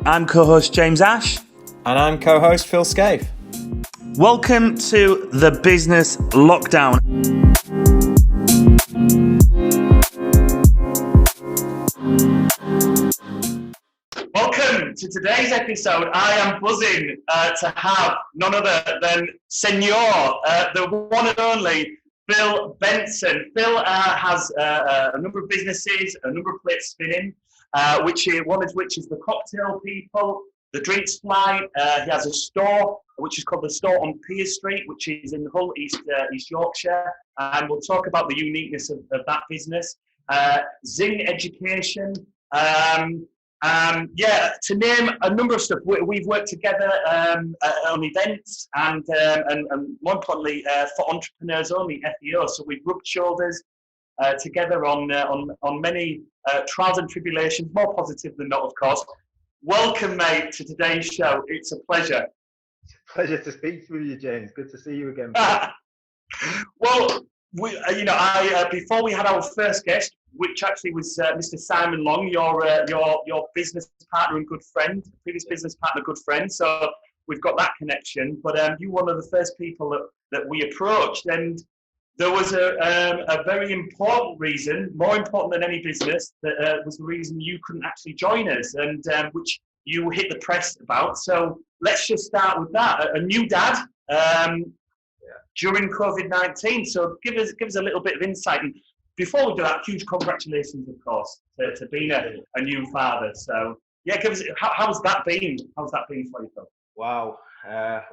I'm co-host James Ash. And I'm co-host Phil Scaife. Welcome to the Business Lockdown. Welcome to today's episode. I am buzzing to have none other than Senor, the one and only Phil Benson. Phil has a number of businesses, a number of plates spinning, one of which is the Cocktail People, the Drinks Fly. He has a store which is called the Store on Pier Street, which is in Hull, East Yorkshire, and we'll talk about the uniqueness of that business. Zing Education. To name a number of stuff, we've worked together on events and more importantly for entrepreneurs only (FEO). So we've rubbed shoulders together on many trials and tribulations, more positive than not, of course. Welcome, mate, to today's show. It's a pleasure. It's a pleasure to speak with you, James. Good to see you again. Well, before we had our first guest, which actually was Mr. Simon Long, your business partner and good friend, previous business partner, good friend. So we've got that connection. But you were one of the first people that we approached, and there was a very important reason, more important than any business, that was the reason you couldn't actually join us, and which you hit the press about. So let's just start with that. A new dad. During COVID-19, so give us a little bit of insight. And before we do that, huge congratulations, of course, to being a new father. So yeah, give us how's that been? How's that been for you, Phil? Wow,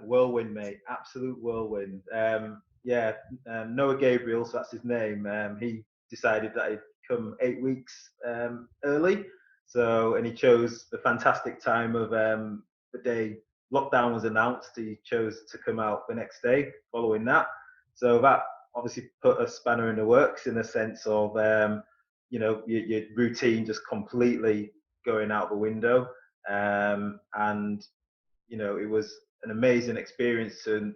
whirlwind, mate, absolute whirlwind. Noah Gabriel, so that's his name. He decided that he'd come 8 weeks early, and he chose the fantastic time of the day lockdown was announced. He chose to come out the next day following that. So that obviously put a spanner in the works in a sense of, your routine just completely going out the window. It was an amazing experience to,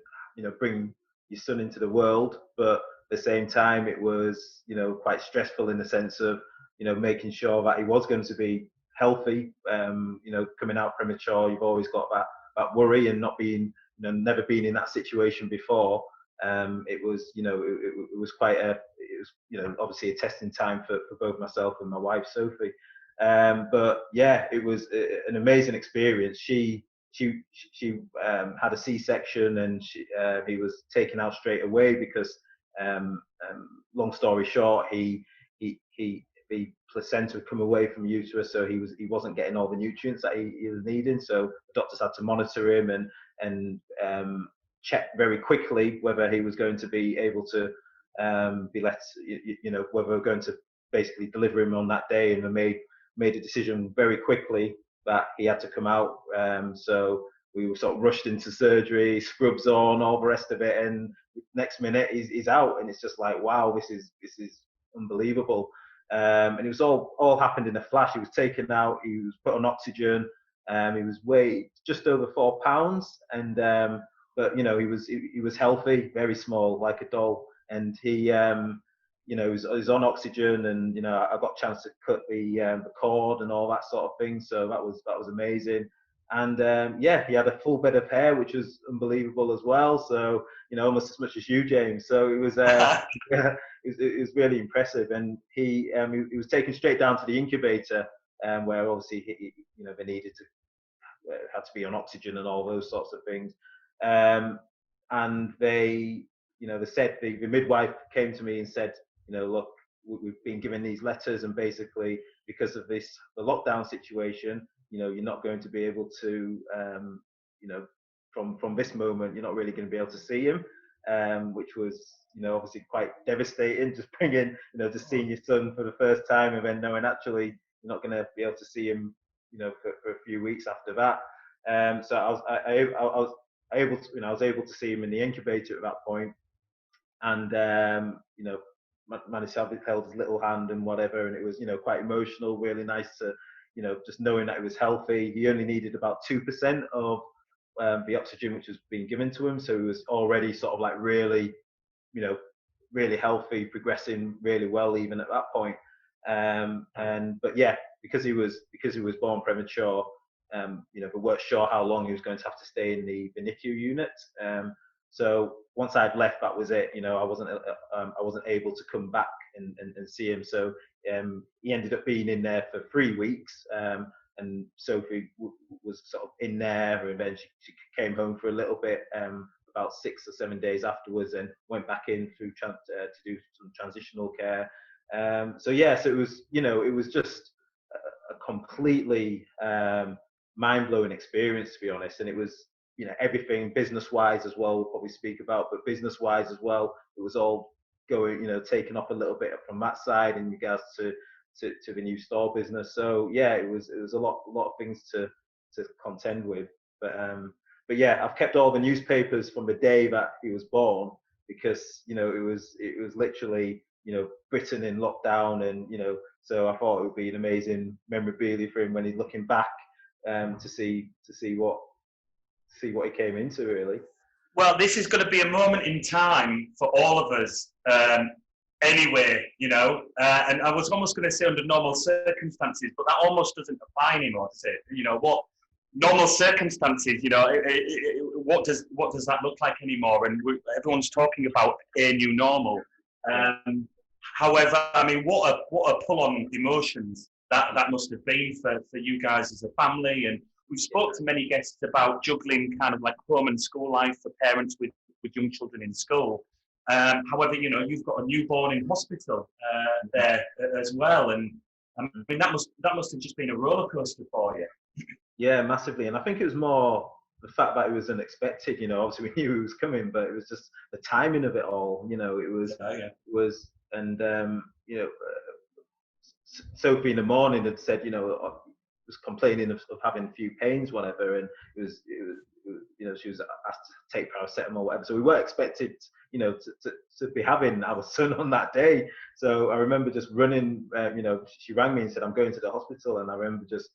bring your son into the world. But at the same time, it was, quite stressful in the sense of, making sure that he was going to be healthy. Coming out premature, you've always got that worry, and not being, never been in that situation before. It was, it was quite obviously a testing time for both myself and my wife Sophie. But yeah, it was an amazing experience. She had a C-section, and he was taken out straight away because, long story short, the placenta had come away from uterus, so he wasn't getting all the nutrients that he was needing. So the doctors had to monitor him and check very quickly whether he was going to be able to be let, whether we were going to basically deliver him on that day. And they made a decision very quickly that he had to come out. So we were sort of rushed into surgery, scrubs on, all the rest of it, and next minute he's out, and it's just like, wow, this is unbelievable. And it was all happened in a flash. He was taken out, he was put on oxygen, he was weighed just over 4 pounds, and but he was healthy, very small, like a doll, and he was on oxygen, and I got a chance to cut the cord and all that sort of thing. So that was amazing. And he had a full bed of hair, which was unbelievable as well. So almost as much as you, James. So it was it was really impressive. And he was taken straight down to the incubator, where obviously they needed to had to be on oxygen and all those sorts of things. And they said, the midwife came to me and said, look, we've been given these letters, and basically because of the lockdown situation, you're not going to be able to, from this moment, you're not really going to be able to see him, which was, obviously quite devastating, just bringing, just seeing your son for the first time, and then knowing actually you're not going to be able to see him, for a few weeks after that. So I was able to see him in the incubator at that point, and managed to have held his little hand and whatever, and it was quite emotional, really nice to just knowing that he was healthy. He only needed about 2% of the oxygen which was being given to him, so he was already sort of like really really healthy, progressing really well even at that point. But yeah, because he was born premature, but weren't sure how long he was going to have to stay in the NICU unit. So once I'd left, that was it. I wasn't able to come back and see him. So he ended up being in there for 3 weeks. And Sophie was sort of in there, and then she came home for a little bit, about 6 or 7 days afterwards, and went back in to do some transitional care. So it was, it was just a completely mind-blowing experience, to be honest. And it was, everything business-wise as well, we'll probably speak about, but business-wise as well, it was all going, taken off a little bit from that side in regards to the new store business. So it was a lot of things to contend with. But yeah, I've kept all the newspapers from the day that he was born, because it was literally Britain in lockdown, and so I thought it would be an amazing memorabilia for him when he's looking back, to see what he came into, really. Well, this is going to be a moment in time for all of us, anyway, and I was almost going to say under normal circumstances, but that almost doesn't apply anymore, does it? What normal circumstances, what does that look like anymore? And everyone's talking about a new normal. However, I mean, what a pull on emotions that must have been for you guys as a family. And we've spoke to many guests about juggling kind of like home and school life for parents with young children in school. However, you've got a newborn in hospital there as well, and I mean that must have just been a roller coaster for you. Yeah, massively. And I think it was more the fact that it was unexpected. Obviously we knew it was coming, but it was just the timing of it all. Sophie in the morning had said, was complaining of having a few pains, whatever, and it was she was asked to take paracetamol, whatever. So we weren't expected, to be having our son on that day. So I remember just running. She rang me and said, "I'm going to the hospital," and I remember just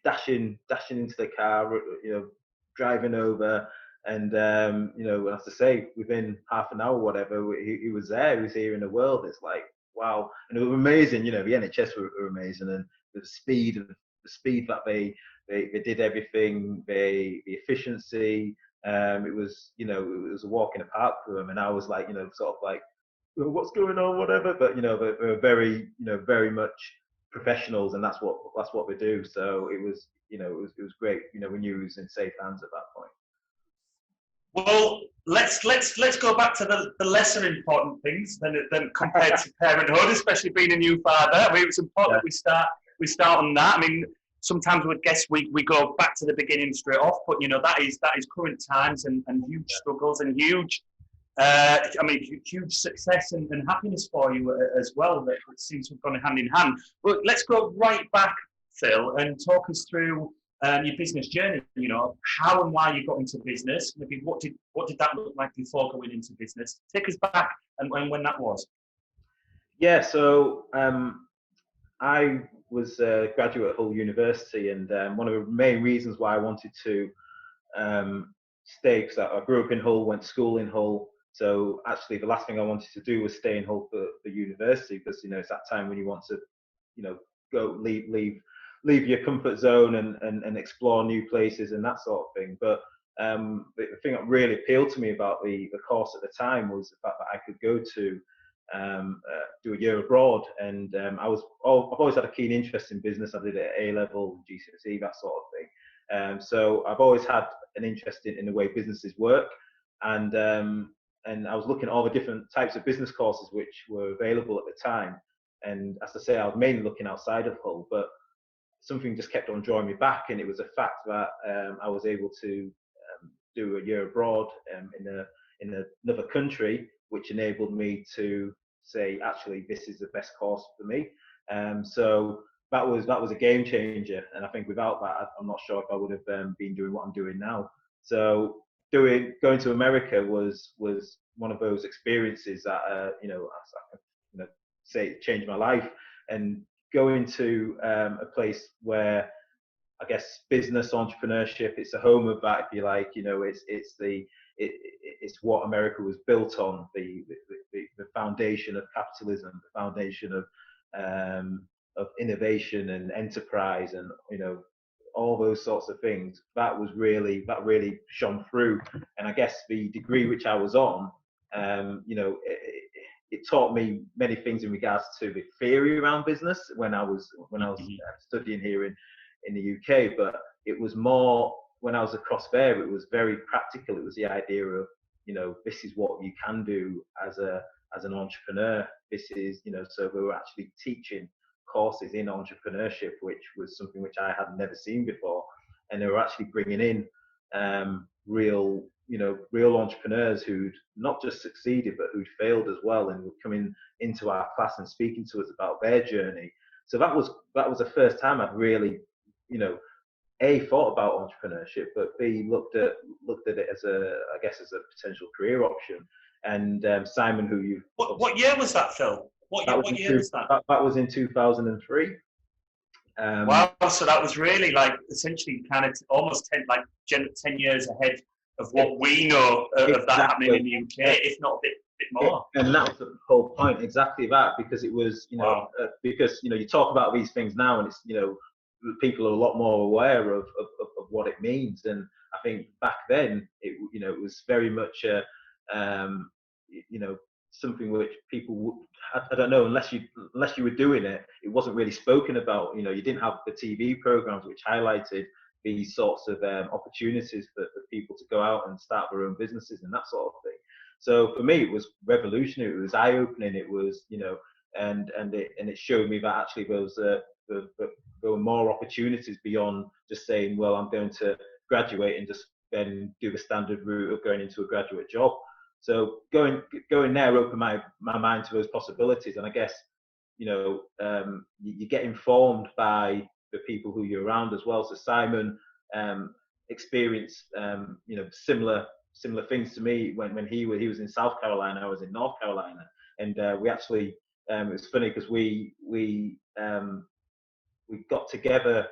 dashing into the car, driving over, and I have to say, within half an hour, whatever, he was there. He was here in the world. It's like, wow, and it was amazing. The NHS were amazing, and the speed that they did everything, the efficiency. It was a walk in the park for them, and I was like, sort of like, what's going on, whatever. But they're very, very much professionals, and that's what they do. So it was great. We knew he was in safe hands at that point. Well, let's go back to the lesser important things than compared to parenthood, especially being a new father. I mean, it's important that we start on that. I mean, sometimes with guests we go back to the beginning straight off, but that is current times and huge struggles and huge huge success and happiness for you as well, that seems to have gone hand in hand. But let's go right back, Phil, and talk us through your business journey. How and why you got into business. Maybe what did that look like before going into business? Take us back and when that was. Yeah, so I was a graduate at Hull University, and one of the main reasons why I wanted to stay, because I grew up in Hull, went to school in Hull. So actually, the last thing I wanted to do was stay in Hull for university, because it's that time when you want to, go leave your comfort zone and explore new places and that sort of thing. But the thing that really appealed to me about the course at the time was the fact that I could go to do a year abroad, and I've always had a keen interest in business. I did it at A level, GCSE, that sort of thing. So I've always had an interest in the way businesses work, and I was looking at all the different types of business courses which were available at the time. And as I say, I was mainly looking outside of Hull, but something just kept on drawing me back, and it was the fact that I was able to do a year abroad in another country, which enabled me to say, actually, this is the best course for me. So that was a game changer, and I think without that, I'm not sure if I would have been doing what I'm doing now. So going to America was one of those experiences that say changed my life, and going to a place where I guess business entrepreneurship, it's a home of that, if you like. It's what America was built on, the foundation of capitalism, the foundation of innovation and enterprise, and all those sorts of things, that really shone through. And I guess the degree which I was on, it taught me many things in regards to the theory around business when I was studying here in the UK. But it was more when I was across there, it was very practical. It was the idea of, this is what you can do as an entrepreneur. This is, so we were actually teaching courses in entrepreneurship, which was something which I had never seen before. And they were actually bringing in real entrepreneurs who'd not just succeeded, but who'd failed as well, and were coming into our class and speaking to us about their journey. So that was the first time I'd really, A, thought about entrepreneurship, but B, looked at it as a potential career option. And Simon, who you what year was that, Phil? What year was that? That was in 2003. Wow, so that was really like essentially kind of almost 10 years ahead of what we know of that happening in the UK, if not a bit more. And that was the whole point, exactly that, because it was, because you talk about these things now, and it's, people are a lot more aware of what it means. And I think back then it was very much something which people would, I don't know, unless you were doing it, it wasn't really spoken about. You didn't have the TV programs which highlighted these sorts of opportunities for people to go out and start their own businesses and that sort of thing. So for me, it was revolutionary. It was eye-opening. It was, and it showed me that actually there were more opportunities beyond just saying, well, I'm going to graduate and just then do the standard route of going into a graduate job. So going there opened my mind to those possibilities. And I guess, you get informed by the people who you're around as well. So Simon experienced, similar things to me when he was in South Carolina, I was in North Carolina. And we actually, it was funny because we got together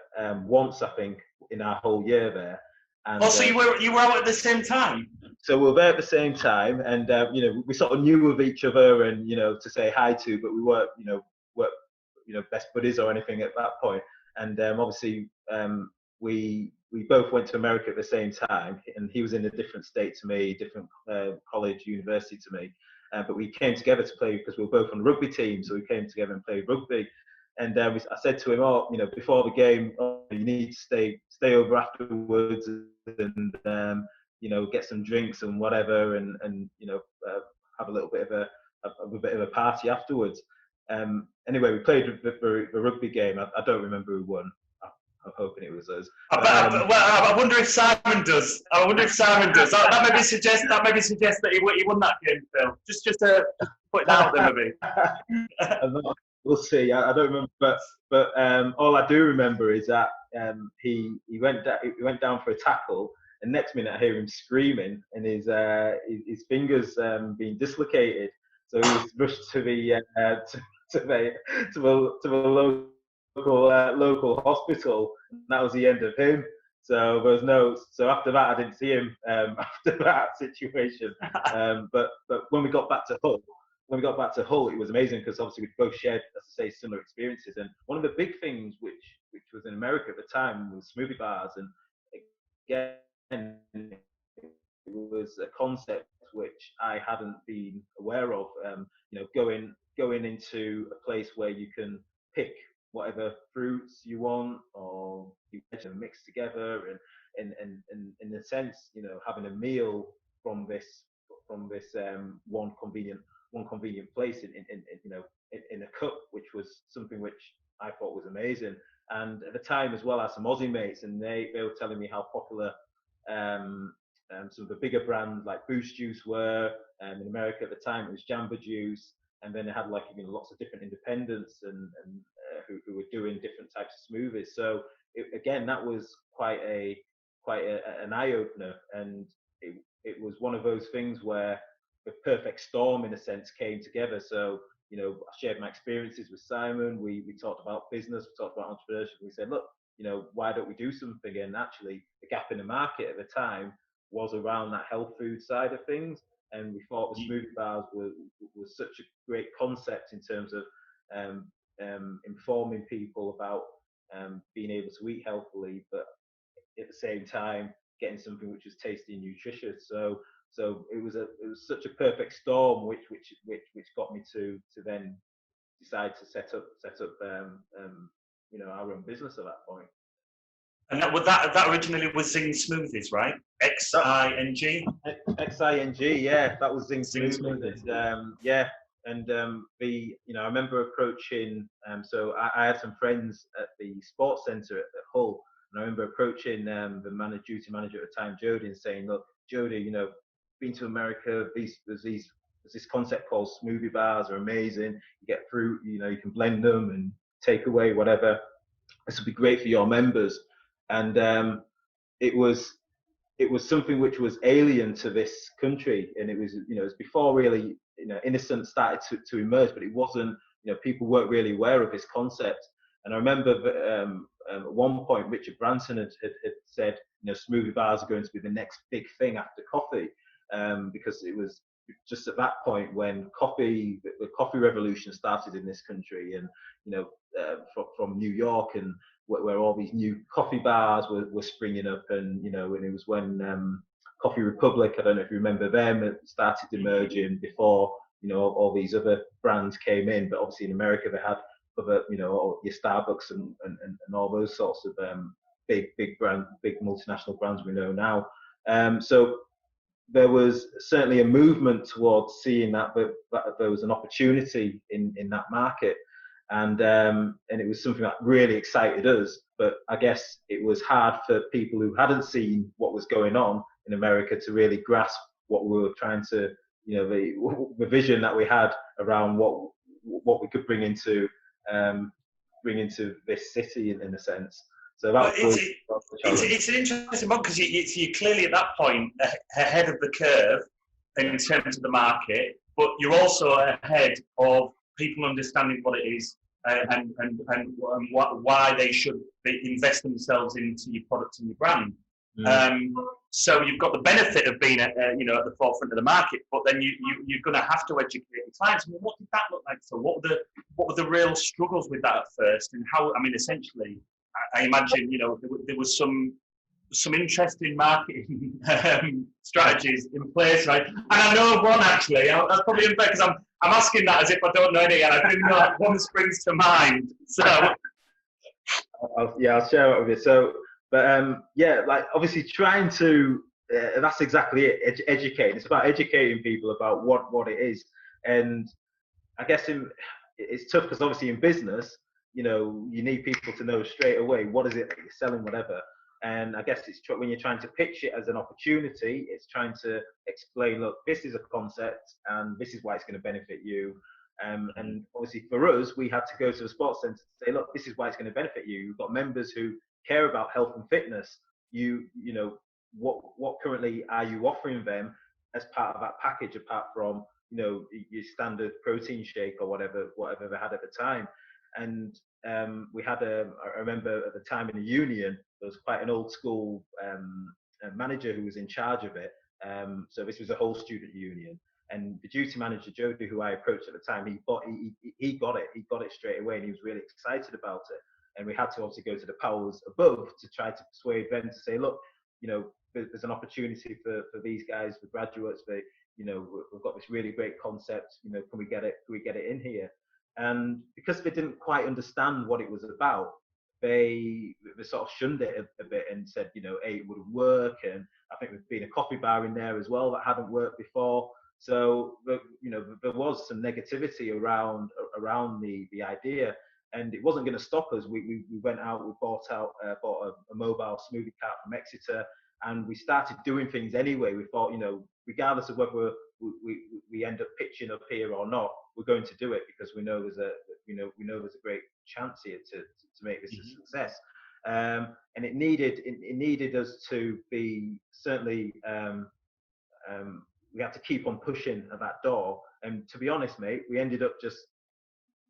once, I think, in our whole year there. And, so you were out at the same time? So we were there at the same time, and we sort of knew of each other, and to say hi to, but we weren't best buddies or anything at that point. And obviously we both went to America at the same time, and he was in a different state to me, different college, university to me. But we came together to play because we were both on the rugby team, so we came together and played rugby. And I said to him, before the game, you need to stay over afterwards and get some drinks and whatever, and have a little bit of a party afterwards. Anyway, we played the rugby game. I don't remember who won. I'm hoping it was us. I wonder if Simon does. That maybe suggests that he won that game, Phil. Just to put it out there, maybe. We'll see. I don't remember, but all I do remember is that he went down for a tackle, and next minute I hear him screaming, and his fingers being dislocated. So he was rushed to the local hospital. And that was the end of him. So there was no. So after that, I didn't see him after that situation. But when we got back to Hull, it was amazing because obviously we both shared, as I say, similar experiences. And one of the big things which was in America at the time was smoothie bars, and again, it was a concept which I hadn't been aware of. Going into a place where you can pick whatever fruits you want, or you can mix together, and in a sense, having a meal from this one convenient place in a cup, which was something which I thought was amazing. And at the time as well, I had some Aussie mates, and they were telling me how popular some of the bigger brands like Boost Juice were. In America at the time, it was Jamba Juice, and then they had lots of different independents and who were doing different types of smoothies. So again, that was quite an eye opener, and it was one of those things where the perfect storm, in a sense, came together. So I shared my experiences with Simon. We talked about business, we talked about entrepreneurship. We said, look, why don't we do something? And actually, the gap in the market at the time was around that health food side of things, and we thought the smoothie bars was such a great concept in terms of informing people about being able to eat healthily, but at the same time getting something which was tasty and nutritious. So it was such a perfect storm, which got me to then decide to set up our own business at that point. And that originally was Zing Smoothies, right? Xing. Xing, yeah, that was Zing Smoothies. And I remember approaching. So I had some friends at the sports centre at Hull, and I remember approaching the duty manager at the time, Jody, and saying, "Look, Jody, been to America. There's this concept called smoothie bars. Are amazing. You get fruit, you can blend them and take away whatever. This would be great for your members." And it was something which was alien to this country, and it was before really innocence started to emerge, but it wasn't, people weren't really aware of this concept. And I remember that, at one point Richard Branson had said, smoothie bars are going to be the next big thing after coffee, because it was just at that point when the coffee revolution started in this country, and from New York, and where all these new coffee bars were springing up, and and it was when Coffee Republic, I don't know if you remember them, it started emerging before all these other brands came in. But obviously in America they had other, your Starbucks and all those sorts of big multinational brands we know now. So there was certainly a movement towards seeing that there was an opportunity in that market. And it was something that really excited us. But I guess it was hard for people who hadn't seen what was going on in America to really grasp what we were trying to, the vision that we had around what we could bring into this city in a sense. So that was it's an interesting one, because you're clearly at that point ahead of the curve in terms of the market, but you're also ahead of people understanding what it is, and why they should invest themselves into your product and your brand. So you've got the benefit of being at the forefront of the market, but then you're going to have to educate your clients. I mean, what did that look like? So what were the real struggles with that at first, and how? I mean, essentially, I imagine there was some interesting marketing strategies in place, right? And I know of one actually. That's probably unfair, because I'm asking that as if I don't know any, and I didn't know one springs to mind. So I'll share it with you. So, but like obviously trying to, that's exactly it. Educate. It's about educating people about what it is, and I guess it's tough because obviously in business, you need people to know straight away what is it that you're selling, whatever. And I guess it's when you're trying to pitch it as an opportunity, it's trying to explain, look, this is a concept and this is why it's going to benefit you. And obviously for us, we had to go to the sports centre to say, look, this is why it's going to benefit you. You've got members who care about health and fitness. What currently are you offering them as part of that package, apart from your standard protein shake or whatever they had at the time. And we had I remember at the time in the union, there was quite an old school manager who was in charge of it. So this was a whole student union, and the duty manager Jody, who I approached at the time, he got it straight away, and he was really excited about it. And we had to obviously go to the powers above to try to persuade them to say, look, there's an opportunity for these guys, for graduates, we've got this really great concept, can we get it in here? And because they didn't quite understand what it was about, they sort of shunned it a bit and said, it wouldn't work. And I think there's been a coffee bar in there as well that hadn't worked before. So, there was some negativity around the idea, and it wasn't going to stop us. We went out, we bought a mobile smoothie cart from Exeter, and we started doing things anyway. We thought, regardless of whether we end up pitching up here or not, we're going to do it because we know there's a great chance here to make this a success. And it needed us to be certainly. We had to keep on pushing at that door. And to be honest, mate, we ended up just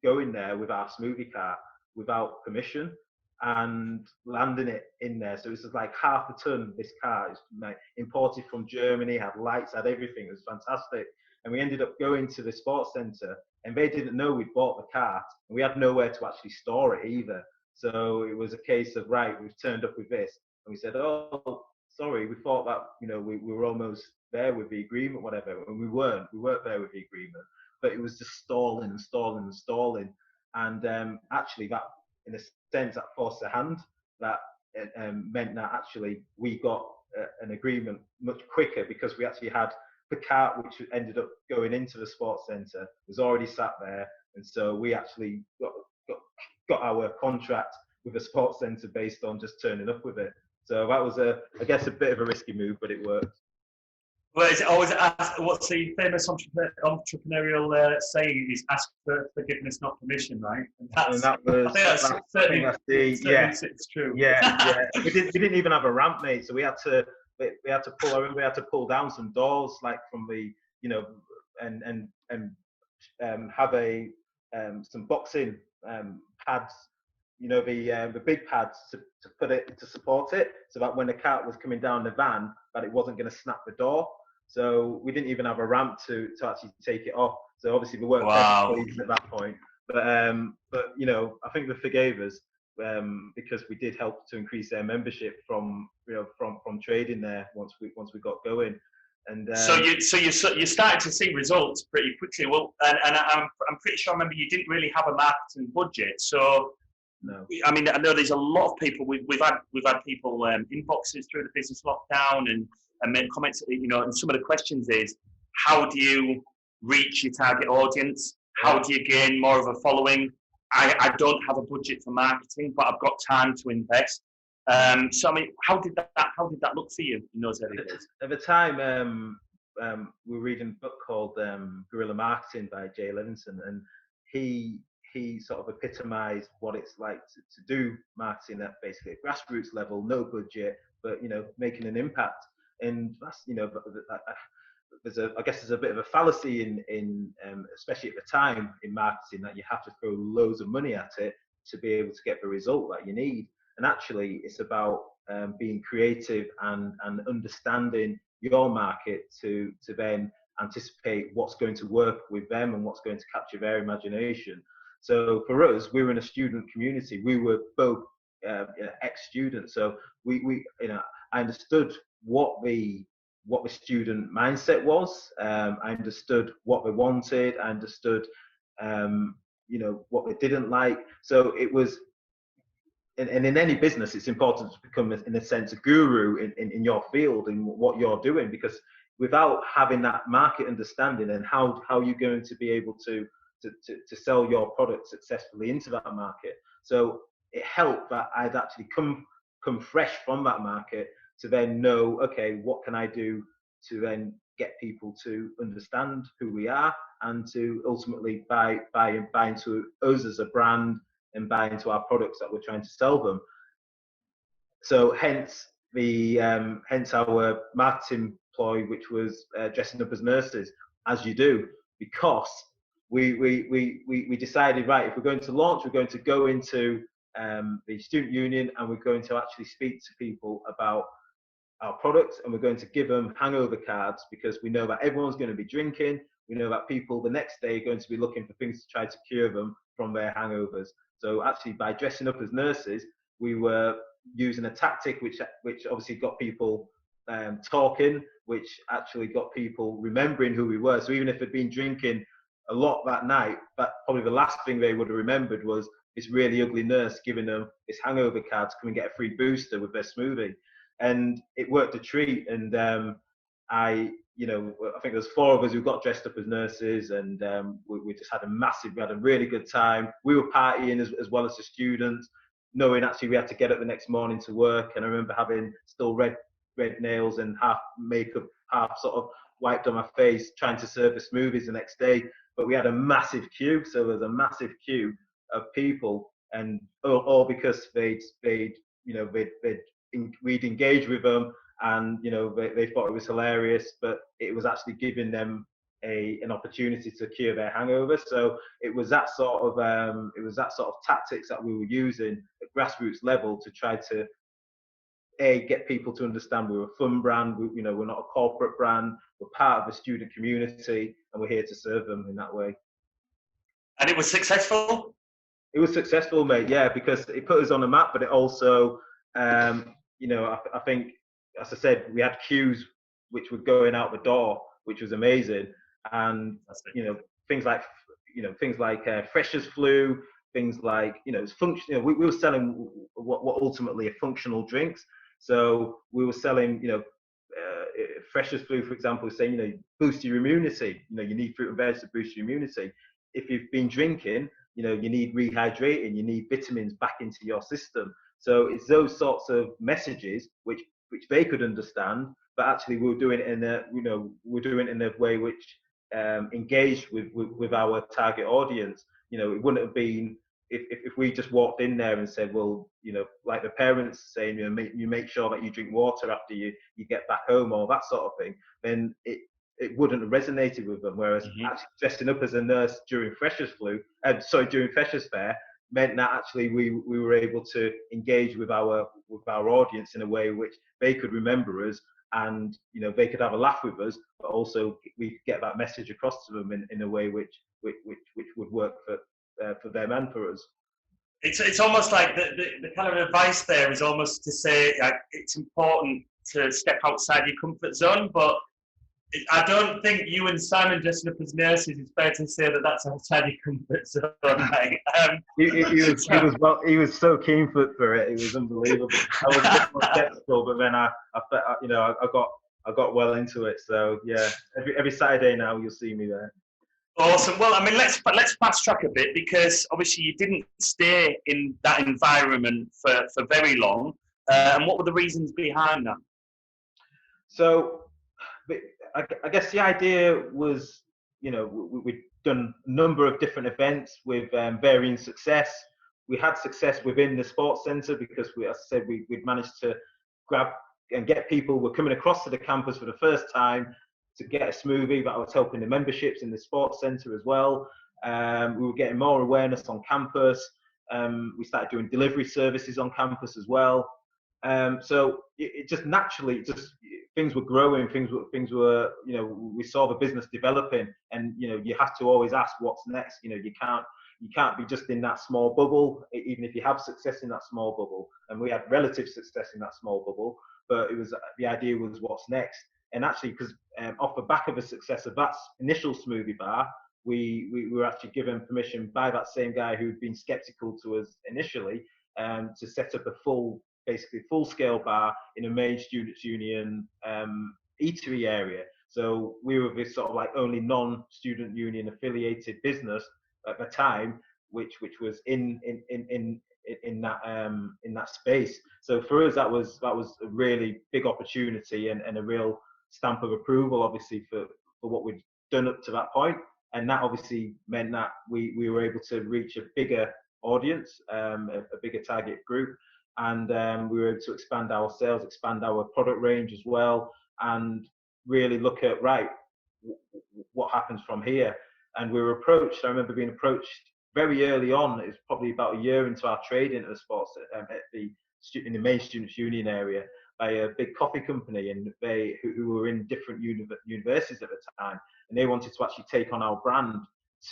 going there with our smoothie cart without permission and landing it in there. So it was like half a ton. This car is like imported from Germany, had lights, had everything. It was fantastic. And we ended up going to the sports centre, and they didn't know we'd bought the cart, and we had nowhere to actually store it either. So it was a case of, right, we've turned up with this, and we said, oh, sorry, we thought that, we were almost there with the agreement, whatever, and we weren't there with the agreement, but it was just stalling and stalling and stalling, and actually that, in a sense, that forced a hand. That meant that actually we got an agreement much quicker, because we actually had the cart which ended up going into the sports centre was already sat there, and so we actually got our contract with the sports centre based on just turning up with it. So that was I guess a bit of a risky move, but it worked. Well, is it always what's the famous entrepreneurial saying is ask for forgiveness, not permission, right? And that was, it's true. Yeah. We didn't even have a ramp, mate. So we had to pull down some doors, like from the, and have some boxing pads, the big pads to support it, so that when the cart was coming down the van, that it wasn't going to snap the door. So we didn't even have a ramp to actually take it off. So obviously we weren't pleased at that point. But I think they forgave us because we did help to increase their membership from trading there once we got going. And so you started to see results pretty quickly. Well, and I'm pretty sure I remember you didn't really have a marketing budget. So no. I mean, I know there's a lot of people. We've had people inboxes through the business lockdown and make comments. And some of the questions is, how do you reach your target audience? How do you gain more of a following? I don't have a budget for marketing, but I've got time to invest. So I mean, how did that look for you in those areas? At the time, we were reading a book called Guerrilla Marketing by Jay Levinson, and he sort of epitomized what it's like to do marketing at basically a grassroots level, no budget, but making an impact. And that's I guess there's a bit of a fallacy in especially at the time in marketing, that you have to throw loads of money at it to be able to get the result that you need. And actually, it's about being creative and understanding your market to then anticipate what's going to work with them and what's going to capture their imagination. So for us, we were in a student community. We were both ex-students, so we I understood what the student mindset was. I understood what they wanted. I understood what they didn't like. So it was. And in any business, it's important to become, in a sense, a guru in your field and what you're doing, because without having that market understanding, and how you're going to be able to sell your product successfully into that market. So it helped that I'd actually come fresh from that market to then know, okay, what can I do to then get people to understand who we are, and to ultimately buy into us as a brand, and buy into our products that we're trying to sell them. So hence our marketing ploy, which was dressing up as nurses, as you do, because we decided, right, if we're going to launch, we're going to go into the student union, and we're going to actually speak to people about our products, and we're going to give them hangover cards, because we know that everyone's going to be drinking. We know that people the next day are going to be looking for things to try to cure them from their hangovers. So actually, by dressing up as nurses, we were using a tactic which obviously got people talking, which actually got people remembering who we were. So even if they'd been drinking a lot that night, that probably the last thing they would have remembered was this really ugly nurse giving them this hangover card to come and get a free booster with their smoothie. And it worked a treat. And I think there's 4 of us who got dressed up as nurses, and we just had a really good time. We were partying as well as the students, knowing actually we had to get up the next morning to work. And I remember having still red nails and half makeup, half sort of wiped on my face, trying to serve the smoothies the next day. But we had a massive queue, so there's a massive queue of people, and all because we'd engaged with them, and they thought it was hilarious, but it was actually giving them an opportunity to cure their hangover. So it was that sort of tactics that we were using at grassroots level to try to get people to understand we're a fun brand. We're not a corporate brand. We're part of a student community, and we're here to serve them in that way. And it was successful? It was successful, mate. Yeah, because it put us on the map, but it also, I think, as I said, we had queues which were going out the door, which was amazing, and you know, things like, freshers flu, things like, it's function. We were selling what ultimately are functional drinks. So we were selling, freshers flu, for example, saying, boost your immunity. You need fruit and veg to boost your immunity. If you've been drinking, you need rehydrating, you need vitamins back into your system. So it's those sorts of messages which they could understand, but actually we were doing it in a way which engaged with our target audience. It wouldn't have been if we just walked in there and said, well, like the parents saying, you make sure that you drink water after you get back home, or that sort of thing, then it wouldn't have resonated with them. Whereas actually dressing up as a nurse during Freshers Fair meant that actually we were able to engage with our audience in a way which they could remember us, and they could have a laugh with us, but also we could get that message across to them in a way which would work for them and for us. It's almost like the kind of advice there is almost to say, like, it's important to step outside your comfort zone, but I don't think you and Simon dressing up as nurses, it's fair to say that that's outside your comfort zone, mate. He was so keen for it. It was unbelievable. I was a bit more skeptical, but then I got well into it. So yeah, every Saturday now you'll see me there. Awesome. Well, I mean, let's fast track a bit, because obviously you didn't stay in that environment for very long. And what were the reasons behind that? So I guess the idea was, we'd done a number of different events with varying success. We had success within the sports centre because, as I said, we'd managed to grab and get people were coming across to the campus for the first time to get a smoothie. That was helping the memberships in the sports centre as well. We were getting more awareness on campus. We started doing delivery services on campus as well. So it just naturally, things were growing. Things were, we saw the business developing, and you have to always ask what's next. You can't be just in that small bubble, even if you have success in that small bubble. And we had relative success in that small bubble, but the idea was what's next. And actually, because off the back of the success of that initial smoothie bar, we were actually given permission by that same guy who'd been skeptical to us initially, to set up a full-scale bar in a main students' union eatery area. So we were this sort of like only non-student union affiliated business at the time, which was in that space. So for us, that was a really big opportunity and a real stamp of approval, obviously, for what we'd done up to that point. And that obviously meant that we were able to reach a bigger audience, a bigger target group, and we were able to expand our sales, expand our product range as well, and really look at, what happens from here. And we were approached, I remember being approached very early on, it was probably about a year into our trading at the sports, in the main students' union area, by a big coffee company, and who were in different universities at the time, and they wanted to actually take on our brand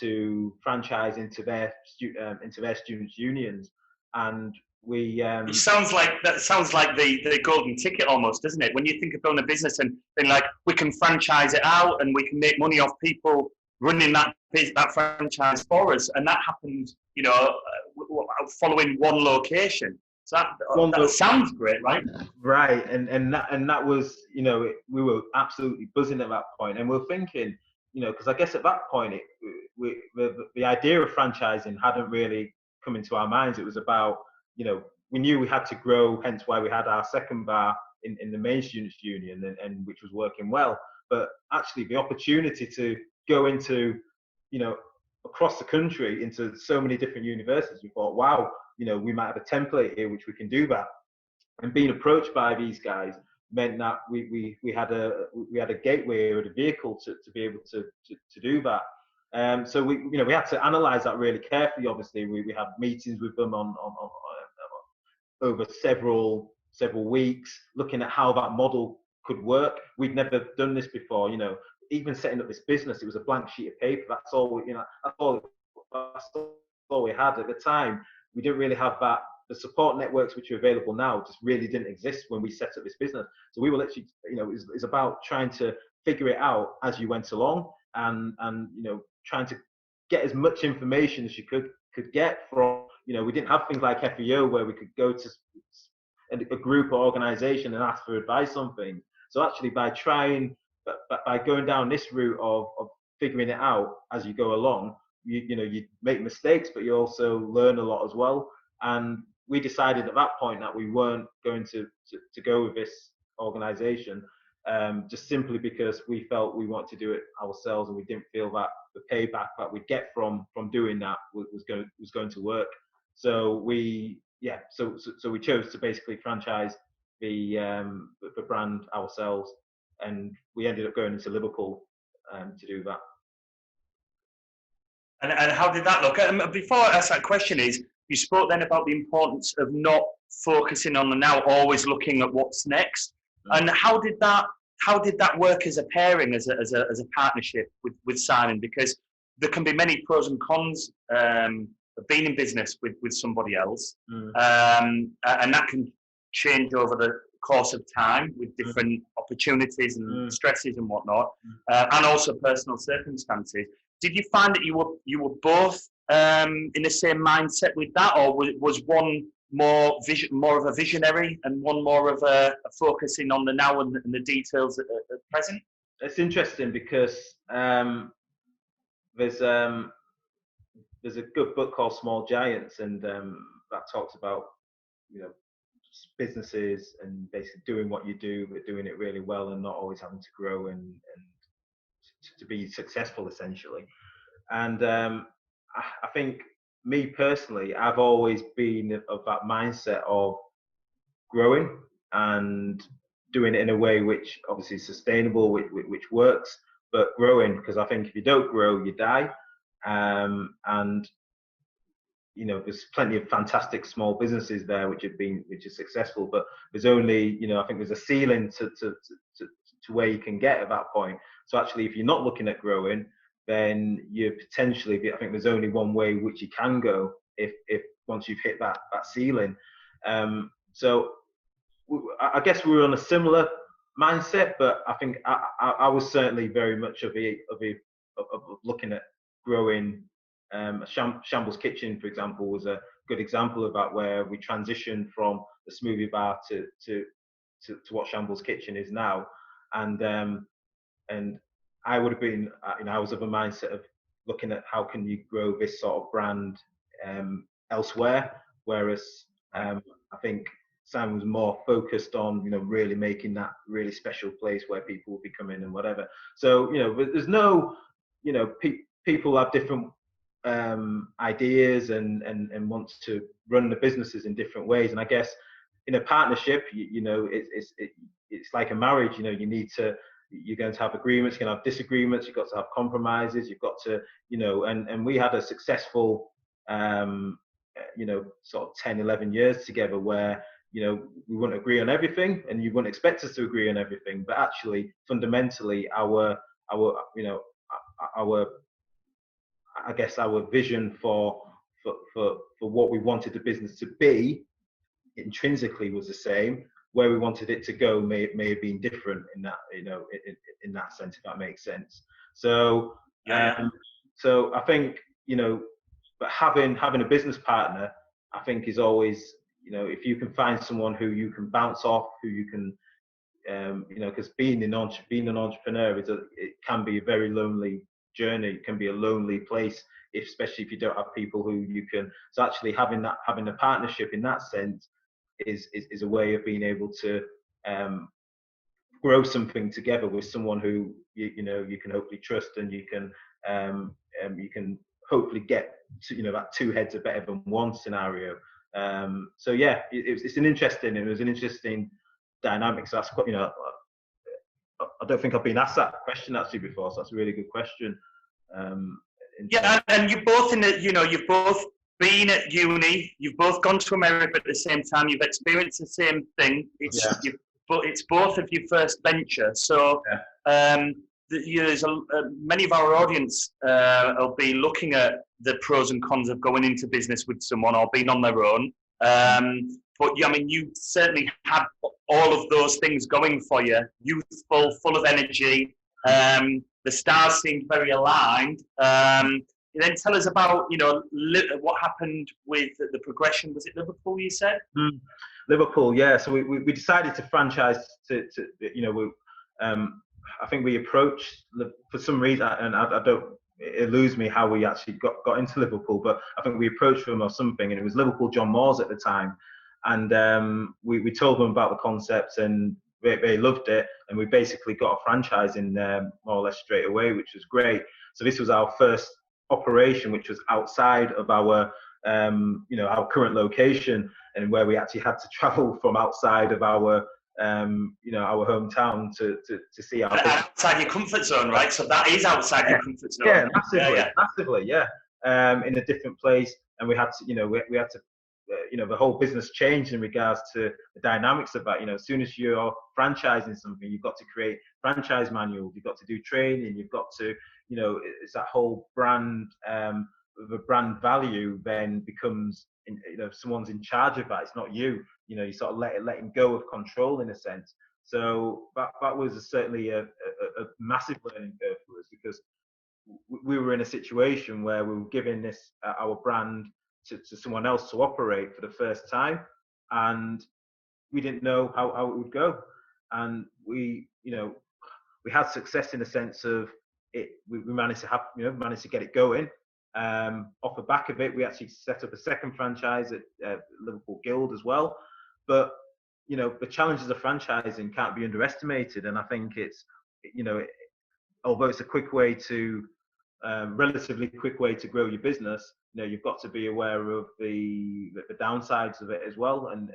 to franchise into their students' unions. And we Which sounds like the golden ticket almost, doesn't it? When you think of building a business and being like, we can franchise it out and we can make money off people running that franchise for us, and that happened, following one location. So that sounds great, right? Right, and that was, we were absolutely buzzing at that point, and we're thinking, because I guess at that point, the idea of franchising hadn't really come into our minds. It was about, we knew we had to grow, hence why we had our second bar in the main students' union, and which was working well. But actually, the opportunity to go into, across the country into so many different universities, we thought, wow, we might have a template here which we can do that. And being approached by these guys meant that we had a gateway or a vehicle to be able to do that. So we had to analyze that really carefully. Obviously, we had meetings with them on over several weeks, looking at how that model could work. We'd never done this before. Even setting up this business, it was a blank sheet of paper. That's all. That's all all we had at the time. We didn't really have that. The support networks which are available now just really didn't exist when we set up this business. So we were literally, it's about trying to figure it out as you went along, and trying to get as much information as you could get from, we didn't have things like FEO where we could go to a group or organization and ask for advice on things. So actually by going down this route of figuring it out as you go along, you make mistakes, but you also learn a lot as well. And we decided at that point that we weren't going to go with this organization, just simply because we felt we wanted to do it ourselves, and we didn't feel that the payback that we'd get from doing that was going to work. So we chose to basically franchise the brand ourselves, and we ended up going into Liverpool to do that. And how did that look? Before I ask that question, you spoke then about the importance of not focusing on the now, always looking at what's next. And how did that work as a pairing, as a partnership with Simon? Because there can be many pros and cons of being in business with somebody else, and that can change over the course of time with different opportunities and stresses and whatnot, and also personal circumstances. Did you find that you were both in the same mindset with that, or was one more of a visionary and one more of a focusing on the now and the details at present? It's interesting because there's a good book called Small Giants, and that talks about businesses and basically doing what you do, but doing it really well and not always having to grow and to be successful, essentially. And I think, me personally, I've always been of that mindset of growing and doing it in a way which obviously is sustainable, which works, but growing, because I think if you don't grow, you die. And there's plenty of fantastic small businesses there which are successful, but there's only, I think there's a ceiling to where you can get at that point. So actually, if you're not looking at growing, then you potentially, I think there's only one way which you can go if once you've hit that ceiling. So I guess we were on a similar mindset, but I think I was certainly very much of looking at growing. Shambles Kitchen, for example, was a good example of that, where we transitioned from the smoothie bar to what Shambles Kitchen is now, and I would have been, I was of a mindset of looking at how can you grow this sort of brand elsewhere, whereas I think Sam was more focused on, really making that really special place where people will be coming and whatever. So, there's no, people have different ideas and want to run the businesses in different ways. And I guess in a partnership, it's like a marriage. You're going to have agreements, you're going to have disagreements, you've got to have compromises, you've got to, and we had a successful, sort of 10, 11 years together where, we wouldn't agree on everything, and you wouldn't expect us to agree on everything, but actually fundamentally our vision for what we wanted the business to be intrinsically was the same. Where we wanted it to go may have been different in that, in that sense, if that makes sense. So, so I think, but having a business partner, I think is always, if you can find someone who you can bounce off, who you can, because being an entrepreneur it can be a very lonely journey. It can be a lonely place, especially if you don't have people who you can. So actually having a partnership in that sense is a way of being able to grow something together with someone who you can hopefully trust, and you can hopefully get to, that two heads are better than one scenario. So yeah, it was an interesting dynamic. So that's quite, I don't think I've been asked that question actually before, so that's a really good question. And you're both you've both been at uni, you've both gone to America at the same time, you've experienced the same thing. It's both of your first venture. So there's many of our audience will be looking at the pros and cons of going into business with someone or being on their own. But I mean, you certainly had all of those things going for you. Youthful, full of energy. The stars seemed very aligned. Then tell us about, what happened with the progression. Was it Liverpool, you said? Liverpool, yeah. So we decided to franchise I think we approached, for some reason, and I don't, it eludes me how we actually got into Liverpool, but I think we approached them or something, and it was Liverpool John Moores at the time. And we told them about the concept, and they loved it, and we basically got a franchise in there more or less straight away, which was great. So this was our first operation, which was outside of our our current location, and where we actually had to travel from outside of our our hometown to see our outside your comfort zone, right? So that is outside your comfort zone. Yeah, massively, yeah. In a different place, and we had to, we had to, the whole business changed in regards to the dynamics of that. As soon as you're franchising something, you've got to create franchise manuals, you've got to do training, you've got to, it's that whole brand, the brand value then becomes, someone's in charge of that. It's not you. You sort of letting go of control in a sense. So that was certainly a massive learning curve for us, because we were in a situation where we were giving this our brand to someone else to operate for the first time, and we didn't know how it would go. And we had success in the sense of it. We managed to get it going. Off the back of it, we actually set up a second franchise at Liverpool Guild as well. But the challenges of franchising can't be underestimated, and I think it's although it's a quick way to relatively quick way to grow your business, you've got to be aware of the downsides of it as well. And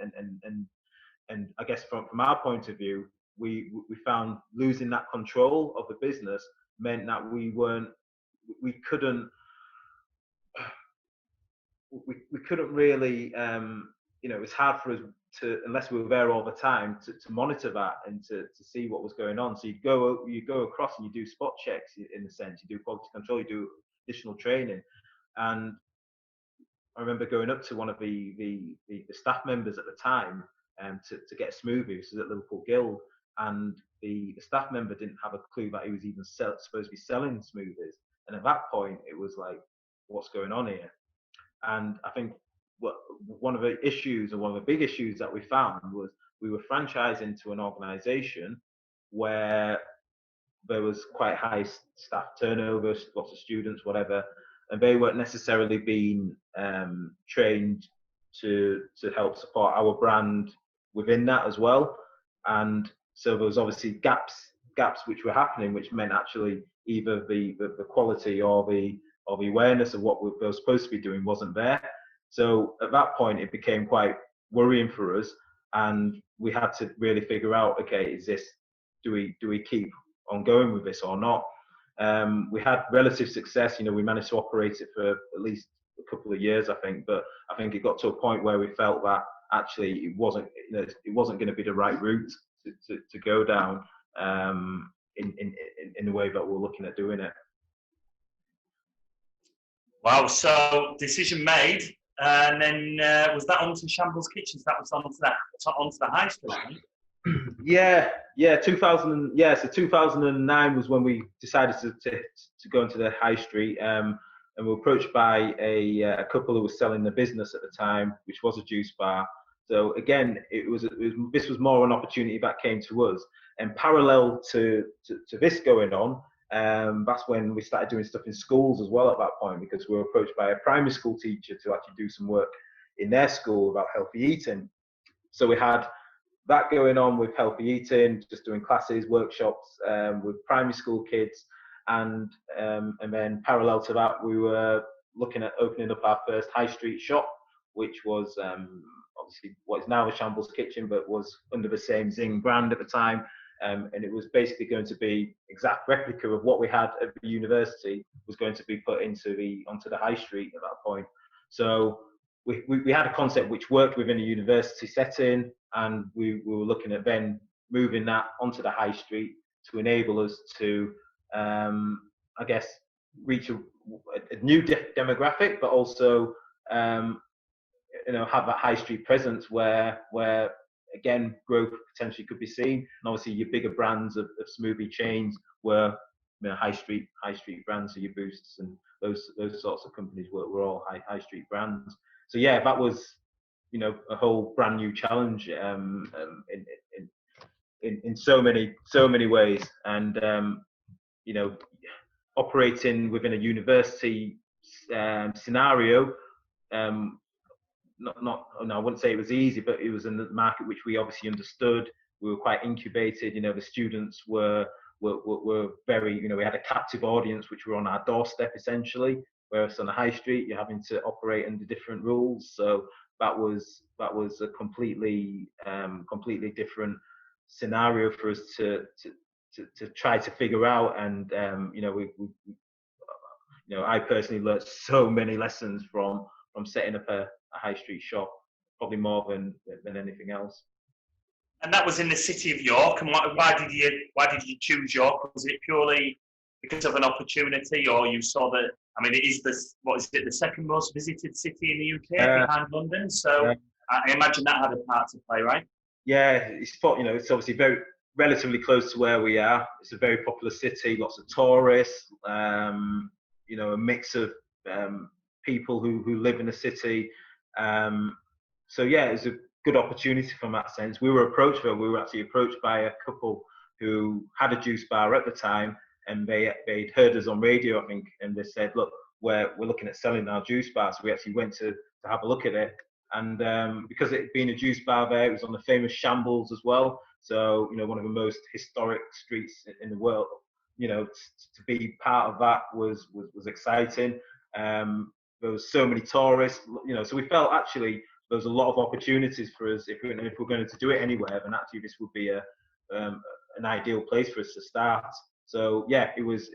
I guess from our point of view, we found losing that control of the business meant that we couldn't really it was hard for us to, unless we were there all the time, to monitor that and to see what was going on. So you go across and you do spot checks, in a sense. You do quality control, you do additional training. And I remember going up to one of the staff members at the time to get a smoothie. This was at Liverpool Guild, and the staff member didn't have a clue that he was even supposed to be selling smoothies. And at that point, it was like, what's going on here? And I think one of the issues, or one of the big issues that we found, was we were franchising to an organisation where there was quite high staff turnover, lots of students, whatever, and they weren't necessarily being trained to help support our brand within that as well. And so there was obviously gaps which were happening, which meant actually either the quality or the awareness of what we were supposed to be doing wasn't there. So at that point, it became quite worrying for us, and we had to really figure out, okay, do we keep on going with this or not? We had relative success. We managed to operate it for at least a couple of years, I think. But I think it got to a point where we felt that actually it wasn't going to be the right route to go down in the way that we're looking at doing it. Wow! So decision made. And then was that onto Shambles Kitchens? That was onto the high street, right? Yeah. 2009 was when we decided to go into the high street, and we were approached by a couple who was selling the business at the time, which was a juice bar. So again, this was more an opportunity that came to us, and parallel to this going on. That's when we started doing stuff in schools as well at that point, because we were approached by a primary school teacher to actually do some work in their school about healthy eating. So we had that going on with healthy eating, just doing classes, workshops with primary school kids. And then parallel to that, we were looking at opening up our first high street shop, which was obviously what is now a Shambles Kitchen, but was under the same Zing brand at the time. And it was basically going to be exact replica of what we had at the university, was going to be put onto the high street at that point. So we had a concept which worked within a university setting, and we were looking at then moving that onto the high street to enable us to I guess, reach a new demographic, but also have that high street presence where again growth potentially could be seen. And obviously your bigger brands of smoothie chains were high street brands, so your Boosts and those sorts of companies were all high street brands. So yeah, that was a whole brand new challenge in so many ways. And operating within a university scenario, I wouldn't say it was easy, but it was in the market which we obviously understood. We were quite incubated. The students were very, we had a captive audience which were on our doorstep essentially. Whereas on the high street, you're having to operate under different rules. So that was a completely different scenario for us to try to figure out. And I personally learned so many lessons from setting up a high street shop, probably more than anything else. And that was in the city of York. And why did you choose York? Was it purely because of an opportunity, or you saw that? I mean, it is the second most visited city in the UK behind London. So yeah. I imagine that had a part to play, right? Yeah, it's obviously very relatively close to where we are. It's a very popular city, lots of tourists. A mix of people who live in the city. So yeah, it's a good opportunity from that sense. We were actually approached by a couple who had a juice bar at the time, and they'd heard us on radio, I think, and they said, look, we're looking at selling our juice bar. So we actually went to have a look at it. And because it had been a juice bar there, it was on the famous Shambles as well. So, one of the most historic streets in the world. To be part of that was exciting. There was so many tourists, so we felt actually there was a lot of opportunities for us if we're going to do it anywhere, then actually this would be an ideal place for us to start. So yeah, it was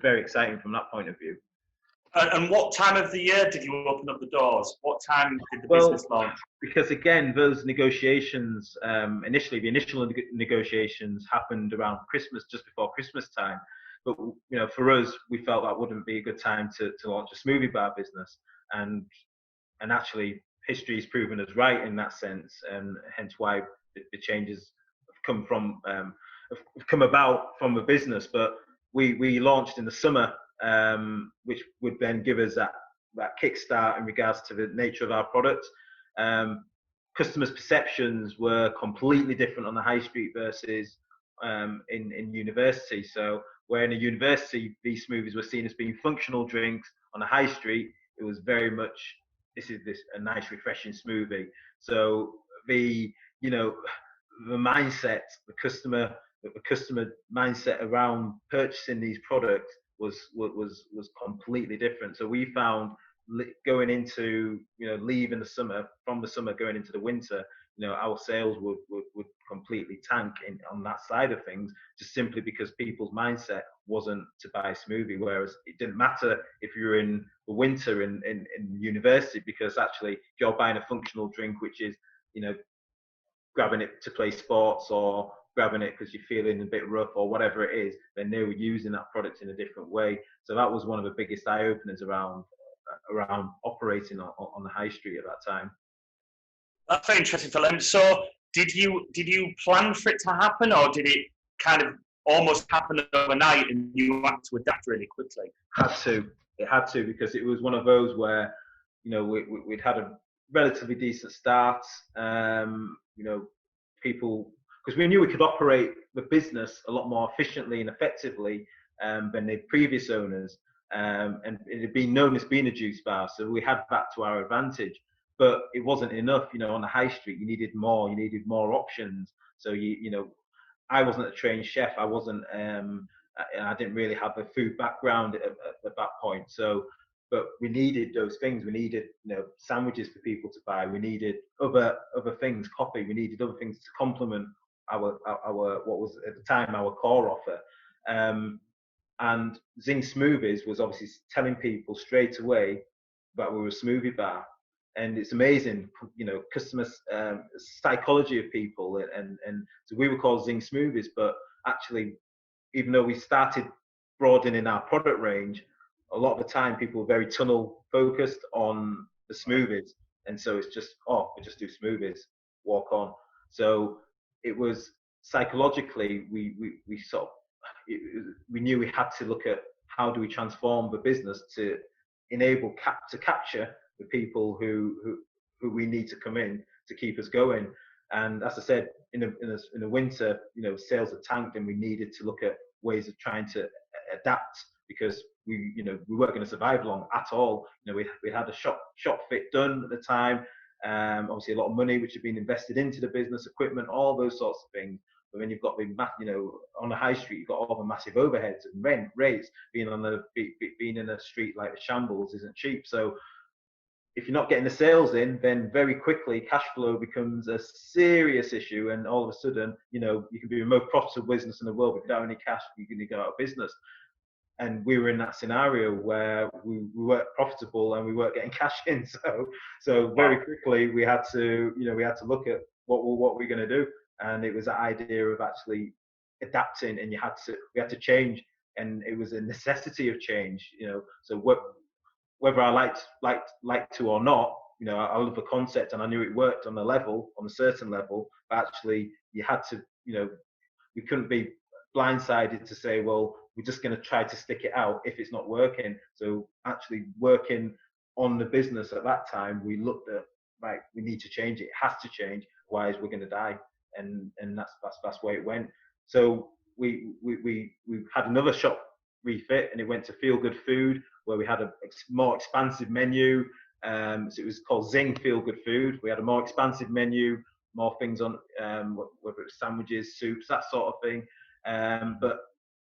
very exciting from that point of view. And what time of the year did you open up the doors? What time did the business launch? Because again, those negotiations, the initial negotiations happened around Christmas, just before Christmas time. But for us, we felt that wouldn't be a good time to launch a smoothie bar business, and actually history has proven us right in that sense, and hence why the changes have come about from the business. But we launched in the summer, which would then give us that kickstart in regards to the nature of our product. Customers' perceptions were completely different on the high street versus in university. So where in a university these smoothies were seen as being functional drinks, on the high street it was very much a nice refreshing smoothie. So the mindset, the customer mindset around purchasing these products was completely different. So we found going into leaving the summer, from the summer going into the winter, our sales would completely tank on that side of things, just simply because people's mindset wasn't to buy a smoothie. Whereas it didn't matter if you were in the winter in university, because actually if you're buying a functional drink, which is grabbing it to play sports or grabbing it because you're feeling a bit rough or whatever it is, then they were using that product in a different way. So that was one of the biggest eye openers around operating on the high street at that time. That's very interesting, Phil. So did you plan for it to happen, or did it kind of almost happen overnight and you had to adapt really quickly? It had to, because it was one of those where we'd had a relatively decent start. People, because we knew we could operate the business a lot more efficiently and effectively than the previous owners, and it had been known as being a juice bar, so we had that to our advantage. But it wasn't enough. On the high street, you needed more options. So I wasn't a trained chef. I wasn't, and I didn't really have a food background at that point. So, but we needed those things. We needed, sandwiches for people to buy. We needed other things, coffee. We needed other things to complement our what was at the time our core offer. And Zing Smoothies was obviously telling people straight away that we were a smoothie bar. And it's amazing, customer psychology of people. And so we were called Zing Smoothies, but actually even though we started broadening our product range, a lot of the time people were very tunnel focused on the smoothies. And so it's just, oh, we just do smoothies, walk on. So it was psychologically, we sort of, we knew we had to look at how do we transform the business to enable to capture the people who we need to come in to keep us going. And as I said, in the winter, sales had tanked, and we needed to look at ways of trying to adapt, because we weren't going to survive long at all. We had a shop fit done at the time. Obviously, a lot of money which had been invested into the business, equipment, all those sorts of things. But then you've got on the high street, you've got all the massive overheads and rent rates. Being in a street like the Shambles isn't cheap. So if you're not getting the sales in, then very quickly cash flow becomes a serious issue, and all of a sudden, you can be the most profitable business in the world, but without any cash, you're going to go out of business. And we were in that scenario where we weren't profitable and we weren't getting cash in. So very quickly we had to look at what we're going to do, and it was that idea of actually adapting, and we had to change, and it was a necessity of change. So whether I liked to or not, I love the concept, and I knew it worked on a certain level, but actually you had to, we couldn't be blindsided to say, well, we're just going to try to stick it out if it's not working. So actually working on the business at that time, we looked at, right, we need to change it. It has to change, otherwise we're going to die. And that's where it went. So we had another shop refit, and it went to Feel Good Food, where we had a more expansive menu. So it was called Zing Feel Good Food. We had a more expansive menu, more things on, whether it was sandwiches, soups, that sort of thing. But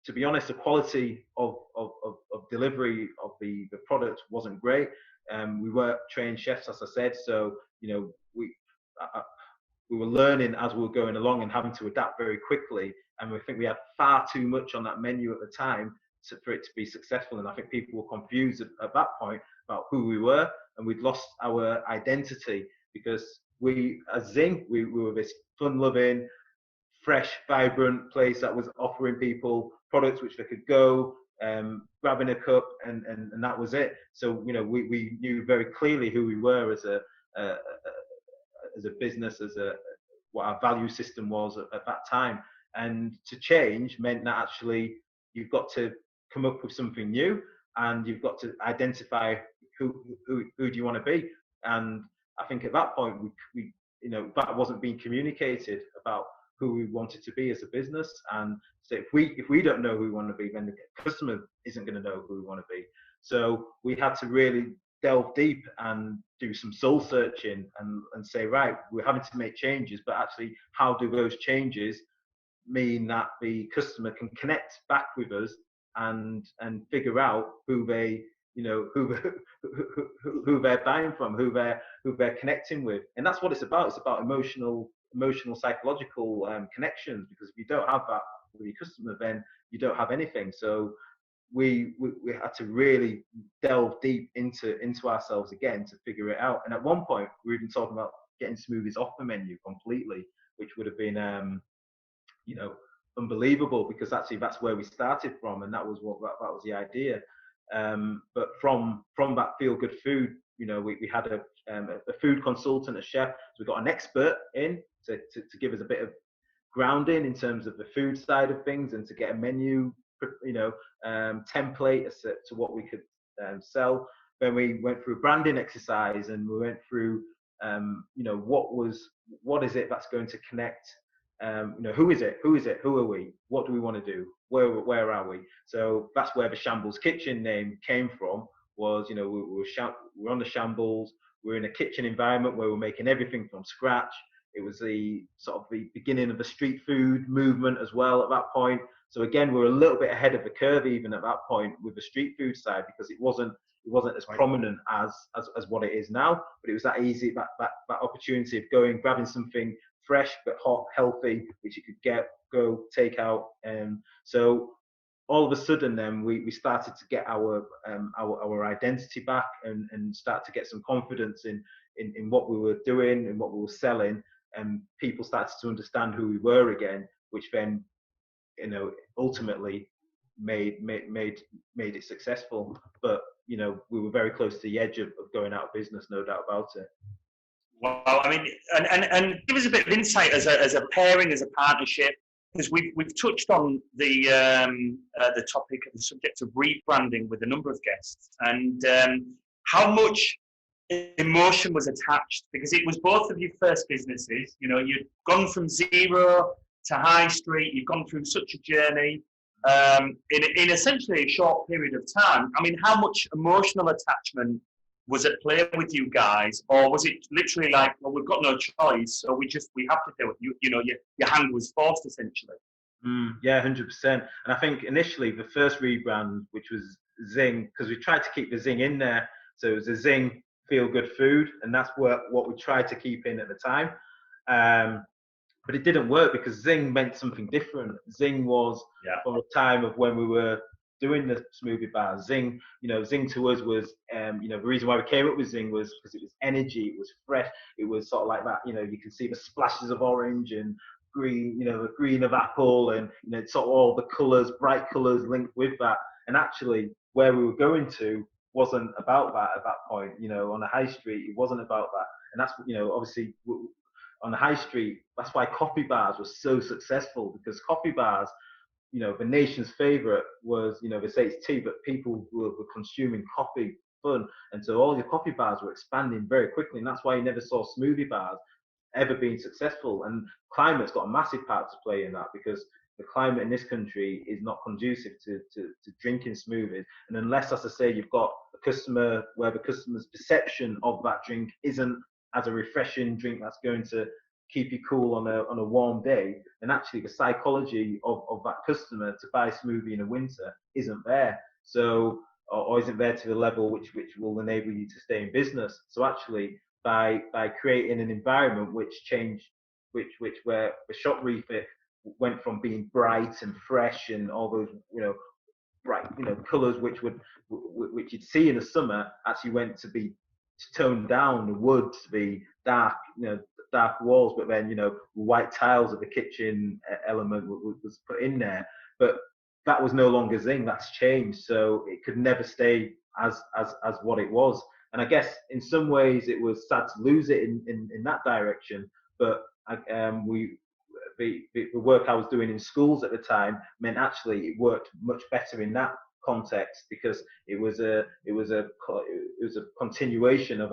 to be honest, the quality of delivery of the product wasn't great. We weren't trained chefs, as I said, so we were learning as we were going along and having to adapt very quickly. And we think we had far too much on that menu at the time for it to be successful. And I think people were confused at that point about who we were, and we'd lost our identity, because we, as Zing, we were this fun-loving, fresh, vibrant place that was offering people products which they could go, grabbing a cup, and that was it. So we knew very clearly who we were as a business, what our value system was at that time. And to change meant that actually you've got to come up with something new, and you've got to identify who do you want to be. And I think at that point we that wasn't being communicated about who we wanted to be as a business. And so if we don't know who we want to be, then the customer isn't going to know who we want to be. So we had to really delve deep and do some soul searching and say, right, we're having to make changes, but actually how do those changes mean that the customer can connect back with us and figure out who they who they're buying from, who they're connecting with. And that's what it's about. It's about emotional psychological connections, because if you don't have that with your customer, then you don't have anything. So we had to really delve deep into ourselves again to figure it out. And at one point we were even talking about getting smoothies off the menu completely, which would have been unbelievable, because actually that's where we started from, and that was that was the idea. But from that Feel Good Food, we had a food consultant, a chef. So we got an expert in to give us a bit of grounding in terms of the food side of things, and to get a menu, template as to what we could sell. Then we went through a branding exercise, and we went through, what is it that's going to connect. Who is it? Who are we? What do we want to do? Where are we? So that's where the Shambles Kitchen name came from. Was we're on the Shambles. We're in a kitchen environment where we're making everything from scratch. It was the sort of the beginning of the street food movement as well at that point. So again, we're a little bit ahead of the curve even at that point with the street food side, because it wasn't as prominent as what it is now. But it was that easy, that opportunity of going, grabbing something fresh but hot, healthy, which you could go take out. So all of a sudden, then we started to get our identity back, and start to get some confidence in what we were doing and what we were selling, and people started to understand who we were again, which then ultimately made it successful. But we were very close to the edge of going out of business, no doubt about it. Well, I mean, and give us a bit of insight as a pairing, as a partnership, because we've touched on the topic of the subject of rebranding with a number of guests, and how much emotion was attached, because it was both of your first businesses. You'd gone from zero to high street. You've gone through such a journey in essentially a short period of time. I mean, how much emotional attachment was at play with you guys, or was it literally like, well, we've got no choice, so we have to do it? Your hand was forced essentially. Yeah, 100%. And I think initially the first rebrand, which was Zing, because we tried to keep the Zing in there, so it was a Zing feel good food, and that's what we tried to keep in at the time. But it didn't work because Zing meant something different. Zing was from a time of when we were doing the smoothie bars. Zing, Zing to us was, the reason why we came up with Zing was because it was energy, it was fresh, it was sort of like that. You can see the splashes of orange and green, the green of apple, and sort of all the colours, bright colours linked with that. And actually, where we were going to wasn't about that at that point. On the high street, it wasn't about that. And that's, obviously, on the high street, that's why coffee bars were so successful, because coffee bars, the nation's favorite was, they say it's tea, but people were consuming coffee fun. And so all your coffee bars were expanding very quickly. And that's why you never saw smoothie bars ever being successful. And climate's got a massive part to play in that, because the climate in this country is not conducive to drinking smoothies. And unless, as I say, you've got a customer where the customer's perception of that drink isn't as a refreshing drink that's going to keep you cool on a warm day, then actually the psychology of that customer to buy a smoothie in the winter isn't there. So, or isn't there to the level which will enable you to stay in business. So actually, by creating an environment where the shop refit went from being bright and fresh and all those bright colours which you'd see in the summer, actually went to be toned down, the wood to be dark, dark walls, but then white tiles of the kitchen element was put in there. But that was no longer Zing. That's changed, so it could never stay as what it was. And I guess in some ways it was sad to lose it in that direction. But the work I was doing in schools at the time meant actually it worked much better in that context, because it was a continuation of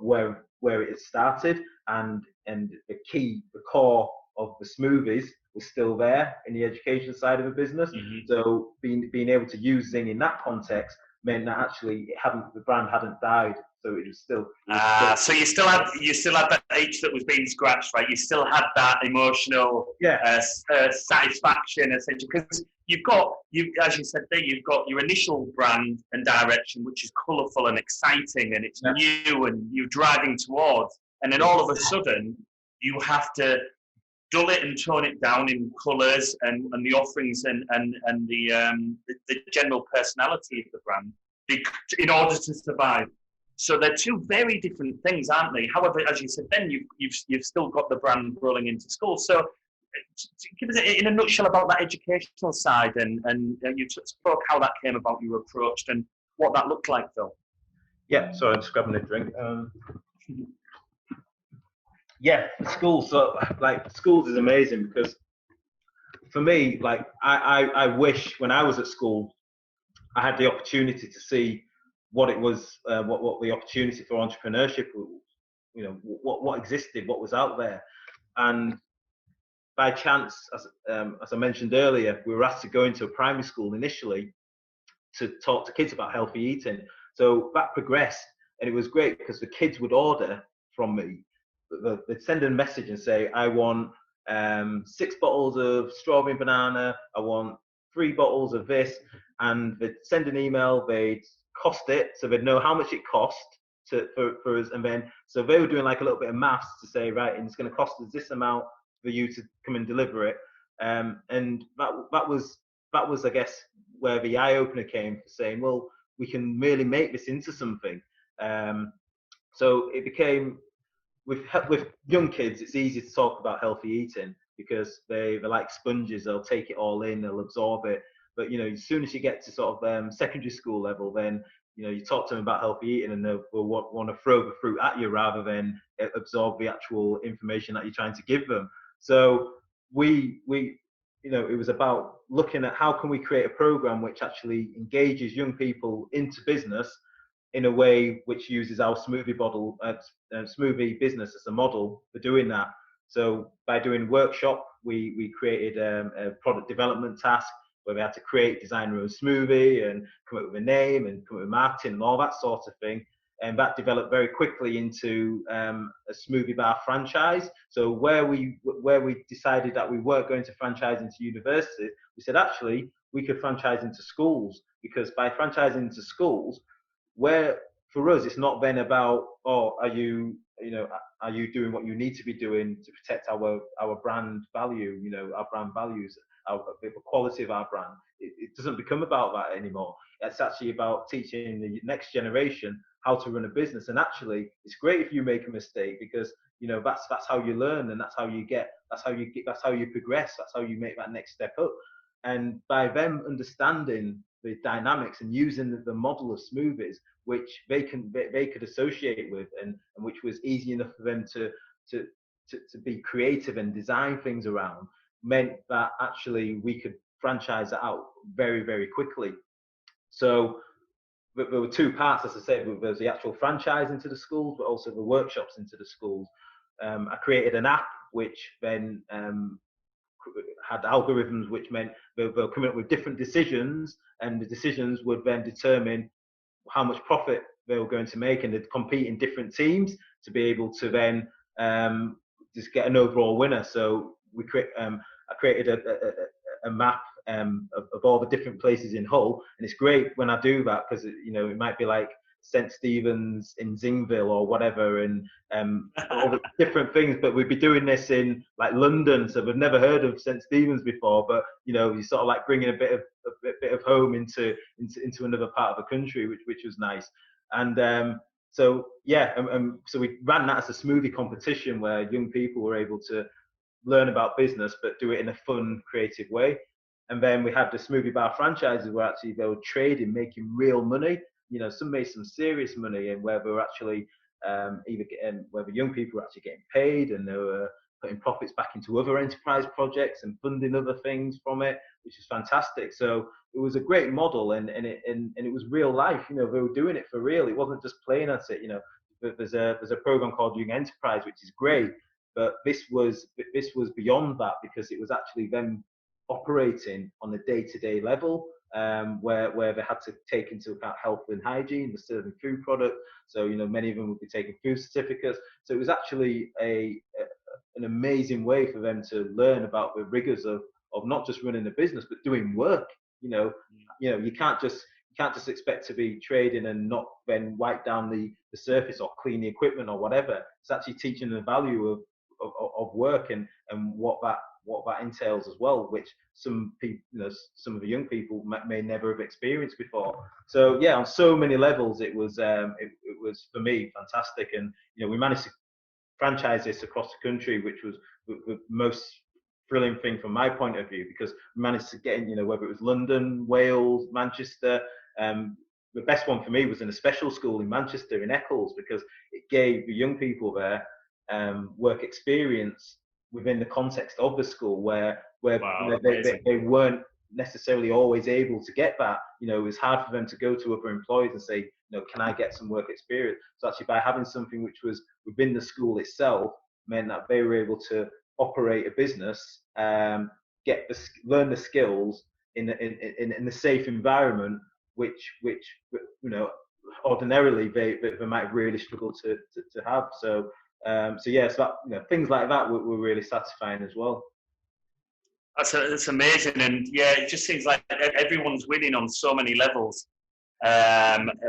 where it had started, and the core of the smoothies was still there in the education side of the business. Mm-hmm. So being able to use Zing in that context meant that actually the brand hadn't died. So it was still. So you still had that itch that was being scratched, right? You still had that emotional satisfaction, essentially, because as you said there, you've got your initial brand and direction, which is colourful and exciting, and it's new, and you're driving towards, and then all of a sudden you have to dull it and tone it down in colours and the offerings and the general personality of the brand in order to survive. So they're two very different things, aren't they? However, as you said, then you've still got the brand rolling into school. So give us in a nutshell about that educational side, and you spoke how that came about, you were approached, and what that looked like, Phil. Yeah, sorry, I'm just grabbing a drink. Yeah, schools. So schools is amazing, because for me, I wish when I was at school, I had the opportunity to see what it was, what the opportunity for entrepreneurship was, what existed, what was out there. And by chance, as I mentioned earlier, we were asked to go into a primary school initially to talk to kids about healthy eating. So that progressed, and it was great because the kids would order from me. They'd send a message and say, I want 6 bottles of strawberry and banana, I want 3 bottles of this, and they'd send an email, they'd cost it, so they'd know how much it cost for us, and then so they were doing like a little bit of maths to say, right, and it's going to cost us this amount for you to come and deliver it, and that was I guess where the eye opener came, for saying, well, we can really make this into something. So it became, with young kids, it's easy to talk about healthy eating, because they're like sponges. They'll take it all in, they'll absorb it. But as soon as you get to sort of secondary school level, then you talk to them about healthy eating, and they'll want to throw the fruit at you rather than absorb the actual information that you're trying to give them. So we it was about looking at how can we create a program which actually engages young people into business in a way which uses our smoothie business as a model for doing that. So by doing workshop, we created a product development task where we had to create, design our own smoothie and come up with a name and come up with marketing and all that sort of thing. And that developed very quickly into a smoothie bar franchise. So where we decided that we weren't going to franchise into universities, we said actually we could franchise into schools, because by franchising into schools, where for us it's not then about are you doing what you need to be doing to protect our brand value, our brand values, the quality of our brand. It doesn't become about that anymore. It's actually about teaching the next generation how to run a business. And actually it's great if you make a mistake, because that's how you learn, and that's how you progress, that's how you make that next step up. And by them understanding the dynamics and using the model of smoothies, which they could associate with, and which was easy enough for them to be creative and design things around, meant that actually we could franchise it out very, very quickly. So there were two parts, as I said. There was the actual franchise into the schools, but also the workshops into the schools. I created an app which then had algorithms which meant they were coming up with different decisions, and the decisions would then determine how much profit they were going to make, and they'd compete in different teams to be able to then just get an overall winner. So I created a map of all the different places in Hull, and it's great when I do that, because it might be like St Stephen's in Zingville or whatever, and all the different things. But we'd be doing this in like London, so we've never heard of St Stephen's before. But you sort of like bringing a bit of home into another part of the country, which was nice. And so we ran that as a smoothie competition where young people were able to learn about business but do it in a fun, creative way. And then we had the smoothie bar franchises where actually they were trading, making real money. Some made some serious money, and where they were actually whether young people were actually getting paid, and they were putting profits back into other enterprise projects and funding other things from it, which is fantastic. So it was a great model, and it was real life. They were doing it for real. It wasn't just playing at it. There's a program called Young Enterprise, which is great, but this was beyond that, because it was actually them operating on a day-to-day level, where they had to take into account health and hygiene, the serving food product. So many of them would be taking food certificates. So it was actually an amazing way for them to learn about the rigors of not just running a business but doing work. You can't just expect to be trading and not then wipe down the surface or clean the equipment or whatever. It's actually teaching the value of work and what that entails as well, which some people, some of the young people may never have experienced before. So yeah, on so many levels, it was for me fantastic, and we managed to franchise this across the country, which was the most thrilling thing from my point of view, because we managed to get in, whether it was London, Wales, Manchester. The best one for me was in a special school in Manchester, in Eccles, because it gave the young people there work experience within the context of the school, where Wow, they weren't necessarily always able to get that. It was hard for them to go to other employers and say, can I get some work experience? So actually, by having something which was within the school itself, meant that they were able to operate a business, learn the skills in a safe environment, which ordinarily they might really struggle to have. So yeah, so that, things like that were really satisfying as well. That's amazing, and yeah, it just seems like everyone's winning on so many levels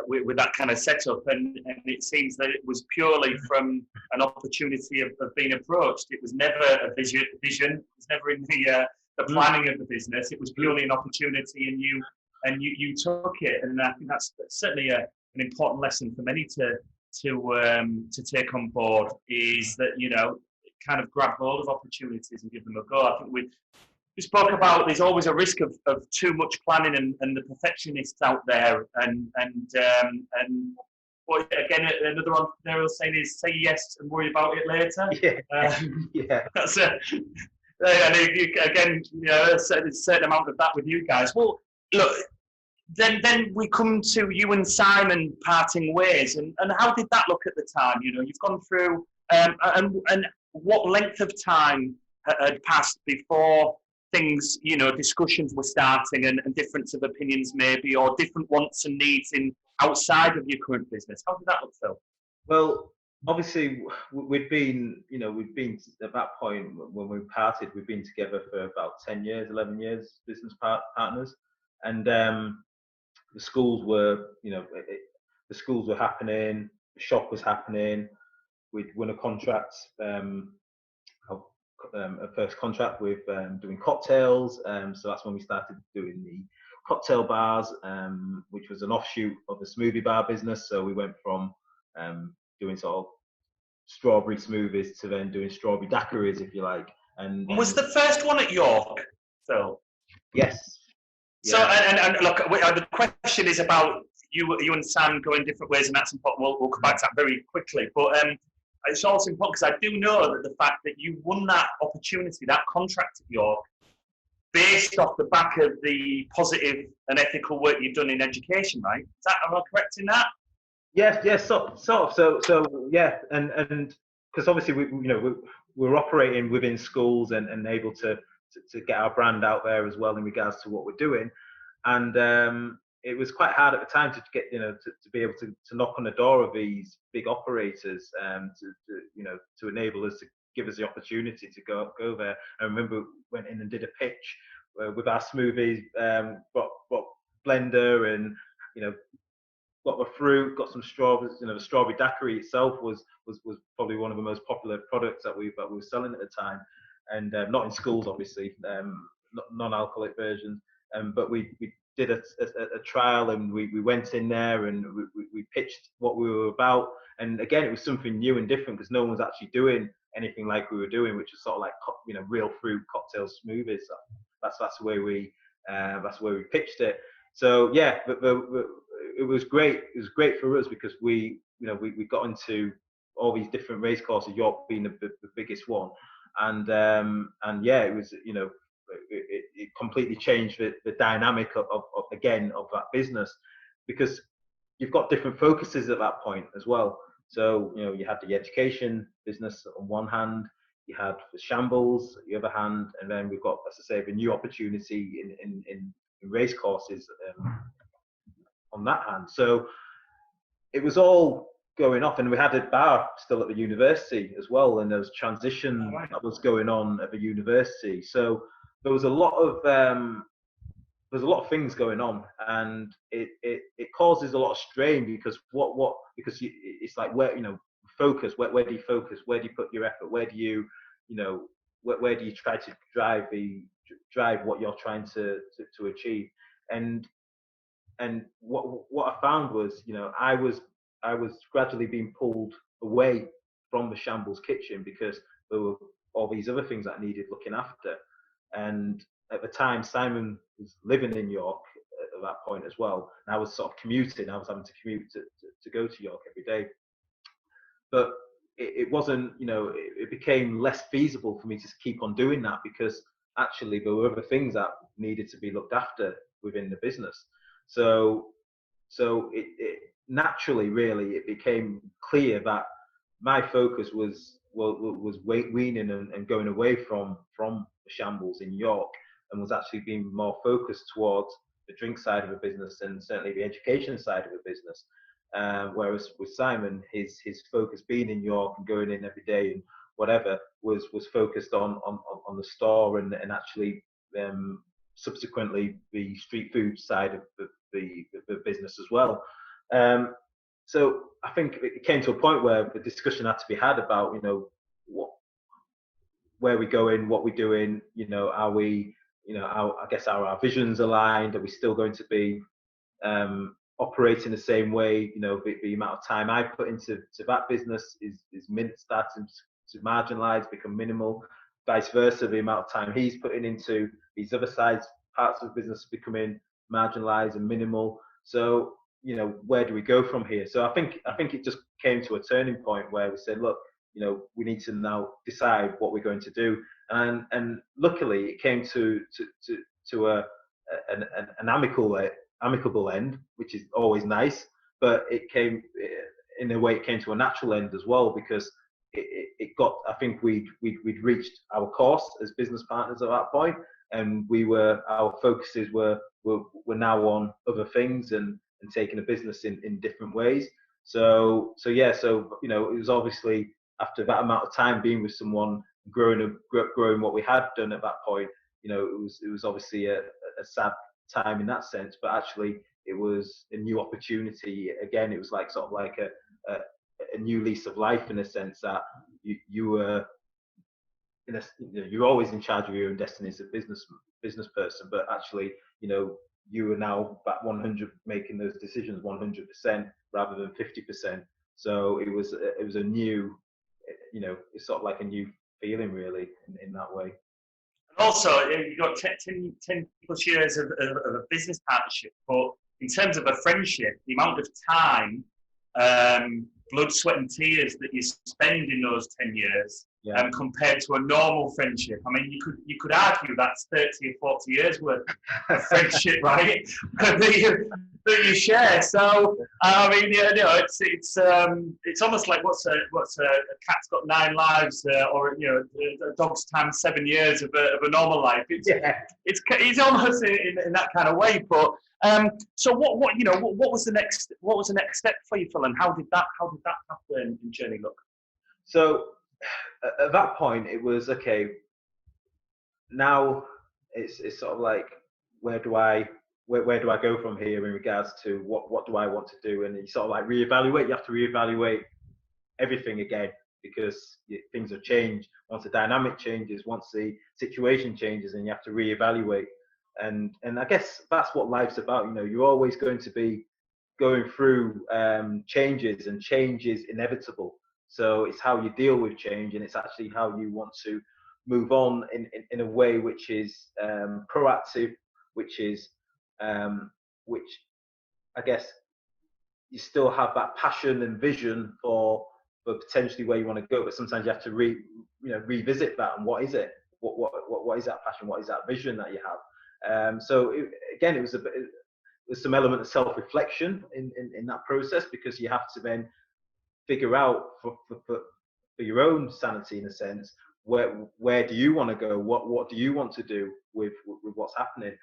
with that kind of setup, and it seems that it was purely from an opportunity of being approached. It was never a vision. It was never in the planning of the business. It was purely an opportunity, and you took it, and I think that's certainly an important lesson for many to take on board, is that kind of grab hold of opportunities and give them a go. I think we spoke about there's always a risk of too much planning and the perfectionists out there but again, another entrepreneurial saying is say yes and worry about it later. Yeah. That's it. And again, there's a certain amount of that with you guys. Well, look, then we come to you and Simon parting ways, and how did that look at the time? You've gone through, and what length of time had passed before things, discussions were starting and difference of opinions maybe, or different wants and needs outside of your current business? How did that look, Phil? Well, obviously we'd been at that point when we parted, we've been together for about 10 years, 11 years, business partners, and the schools were, the schools were happening, the shop was happening. We'd won a contract, a first contract with doing cocktails. So that's when we started doing the cocktail bars, which was an offshoot of the smoothie bar business. So we went from doing sort of strawberry smoothies to then doing strawberry daiquiris, if you like. And was the first one at York, Phil? Yes. So and look, the question is about you and Sam going different ways, and that's important. We'll come back to that very quickly. But it's also important because I do know that the fact that you won that opportunity, that contract at York, based off the back of the positive and ethical work you've done in education, right? Am I correct in that? Yes, sort of. So yeah, and because obviously we're operating within schools and able to get our brand out there as well in regards to what we're doing, and it was quite hard at the time to get to be able to knock on the door of these big operators to enable us to give us the opportunity to go there. I remember went in and did a pitch with our smoothies, got blender and got the fruit, got some strawberries. The strawberry daiquiri itself was probably one of the most popular products that we were selling at the time, and not in schools obviously, non-alcoholic versions. But we did a trial, and we went in there and we pitched what we were about. And again, it was something new and different because no one was actually doing anything like we were doing, which was sort of like real fruit cocktail smoothies. So that's the way we pitched it. So yeah, it was great. It was great for us because we got into all these different race courses, York being the biggest one, and yeah, it was it completely changed the dynamic of that business, because you've got different focuses at that point as well. So you had the education business on one hand, you had the shambles on the other hand, and then we've got, as I say, the new opportunity in race courses on that hand. So it was all going off, and we had a bar still at the university as well, and there was transition that was going on at the university. So there was a lot of things going on, and it causes a lot of strain because it's like focus. Where do you focus? Where do you put your effort? Where do you where do you try to drive what you're trying to achieve? And what I found was, I was gradually being pulled away from the shambles kitchen because there were all these other things that needed looking after. And at the time, Simon was living in York at that point as well. And I was sort of commuting. I was having to commute to go to York every day. But it wasn't, it became less feasible for me to keep on doing that because actually there were other things that needed to be looked after within the business. So it naturally, really, it became clear that my focus was weaning and going away from the shambles in York, and was actually being more focused towards the drink side of the business and certainly the education side of the business. Whereas with Simon, his focus being in York and going in every day and whatever was focused on the store and actually subsequently the street food side of the business as well. So I think it came to a point where the discussion had to be had about where we're going, what we're doing. Are we I guess are our visions aligned? Are we still going to be operating the same way? The amount of time I put into that business is starting marginalised, become minimal. Vice versa, the amount of time he's putting into these other sides, parts of business becoming marginalised and minimal. So, you know, where do we go from here? So I think it just came to a turning point where we said, look, you know, we need to now decide what we're going to do. And luckily, it came to an amicable end, which is always nice. But it came, in a way, it came to a natural end as well, because it got. I think we'd reached our course as business partners at that point, and our focuses were now on other things and taking a business in different ways. So you know, it was obviously, after that amount of time being with someone, growing what we had done at that point, you know, it was obviously a sad time in that sense, but actually it was a new opportunity. Again, it was like sort of like a new lease of life, in a sense that you were you're always in charge of your own destiny as a business person, but actually, you know, you are now back 100, making those decisions 100% rather than 50%. So it was a new, you know, it's sort of like a new feeling, really, in that way. And also, you've got 10 plus years of a business partnership, but in terms of a friendship, the amount of time, blood, sweat and tears that you spend in those 10 years, compared to a normal friendship. I mean, you could argue that's 30 or 40 years worth of friendship, right? that you share. So, I mean, you know, it's almost like what's a cat's got 9 lives, or, you know, a dog's time 7 years of a normal life. It's almost in that kind of way. But so what you know, what was the next step for you, Phil, and how did that happen in journey look? So at that point, it was okay. Now it's sort of like, where do I go from here in regards to what do I want to do? And you sort of like reevaluate. You have to reevaluate everything again, because things have changed. Once the dynamic changes, once the situation changes, and you have to reevaluate. And I guess that's what life's about. You know, you're always going to be going through changes, and change is inevitable. So it's how you deal with change, and it's actually how you want to move on in a way which is proactive, which I guess you still have that passion and vision for potentially where you want to go, but sometimes you have to revisit that, and what is it? What is that passion? What is that vision that you have? So again, it was there's some element of self-reflection in that process, because you have to then figure out for your own sanity, in a sense, where do you want to go? What do you want to do with what's happening?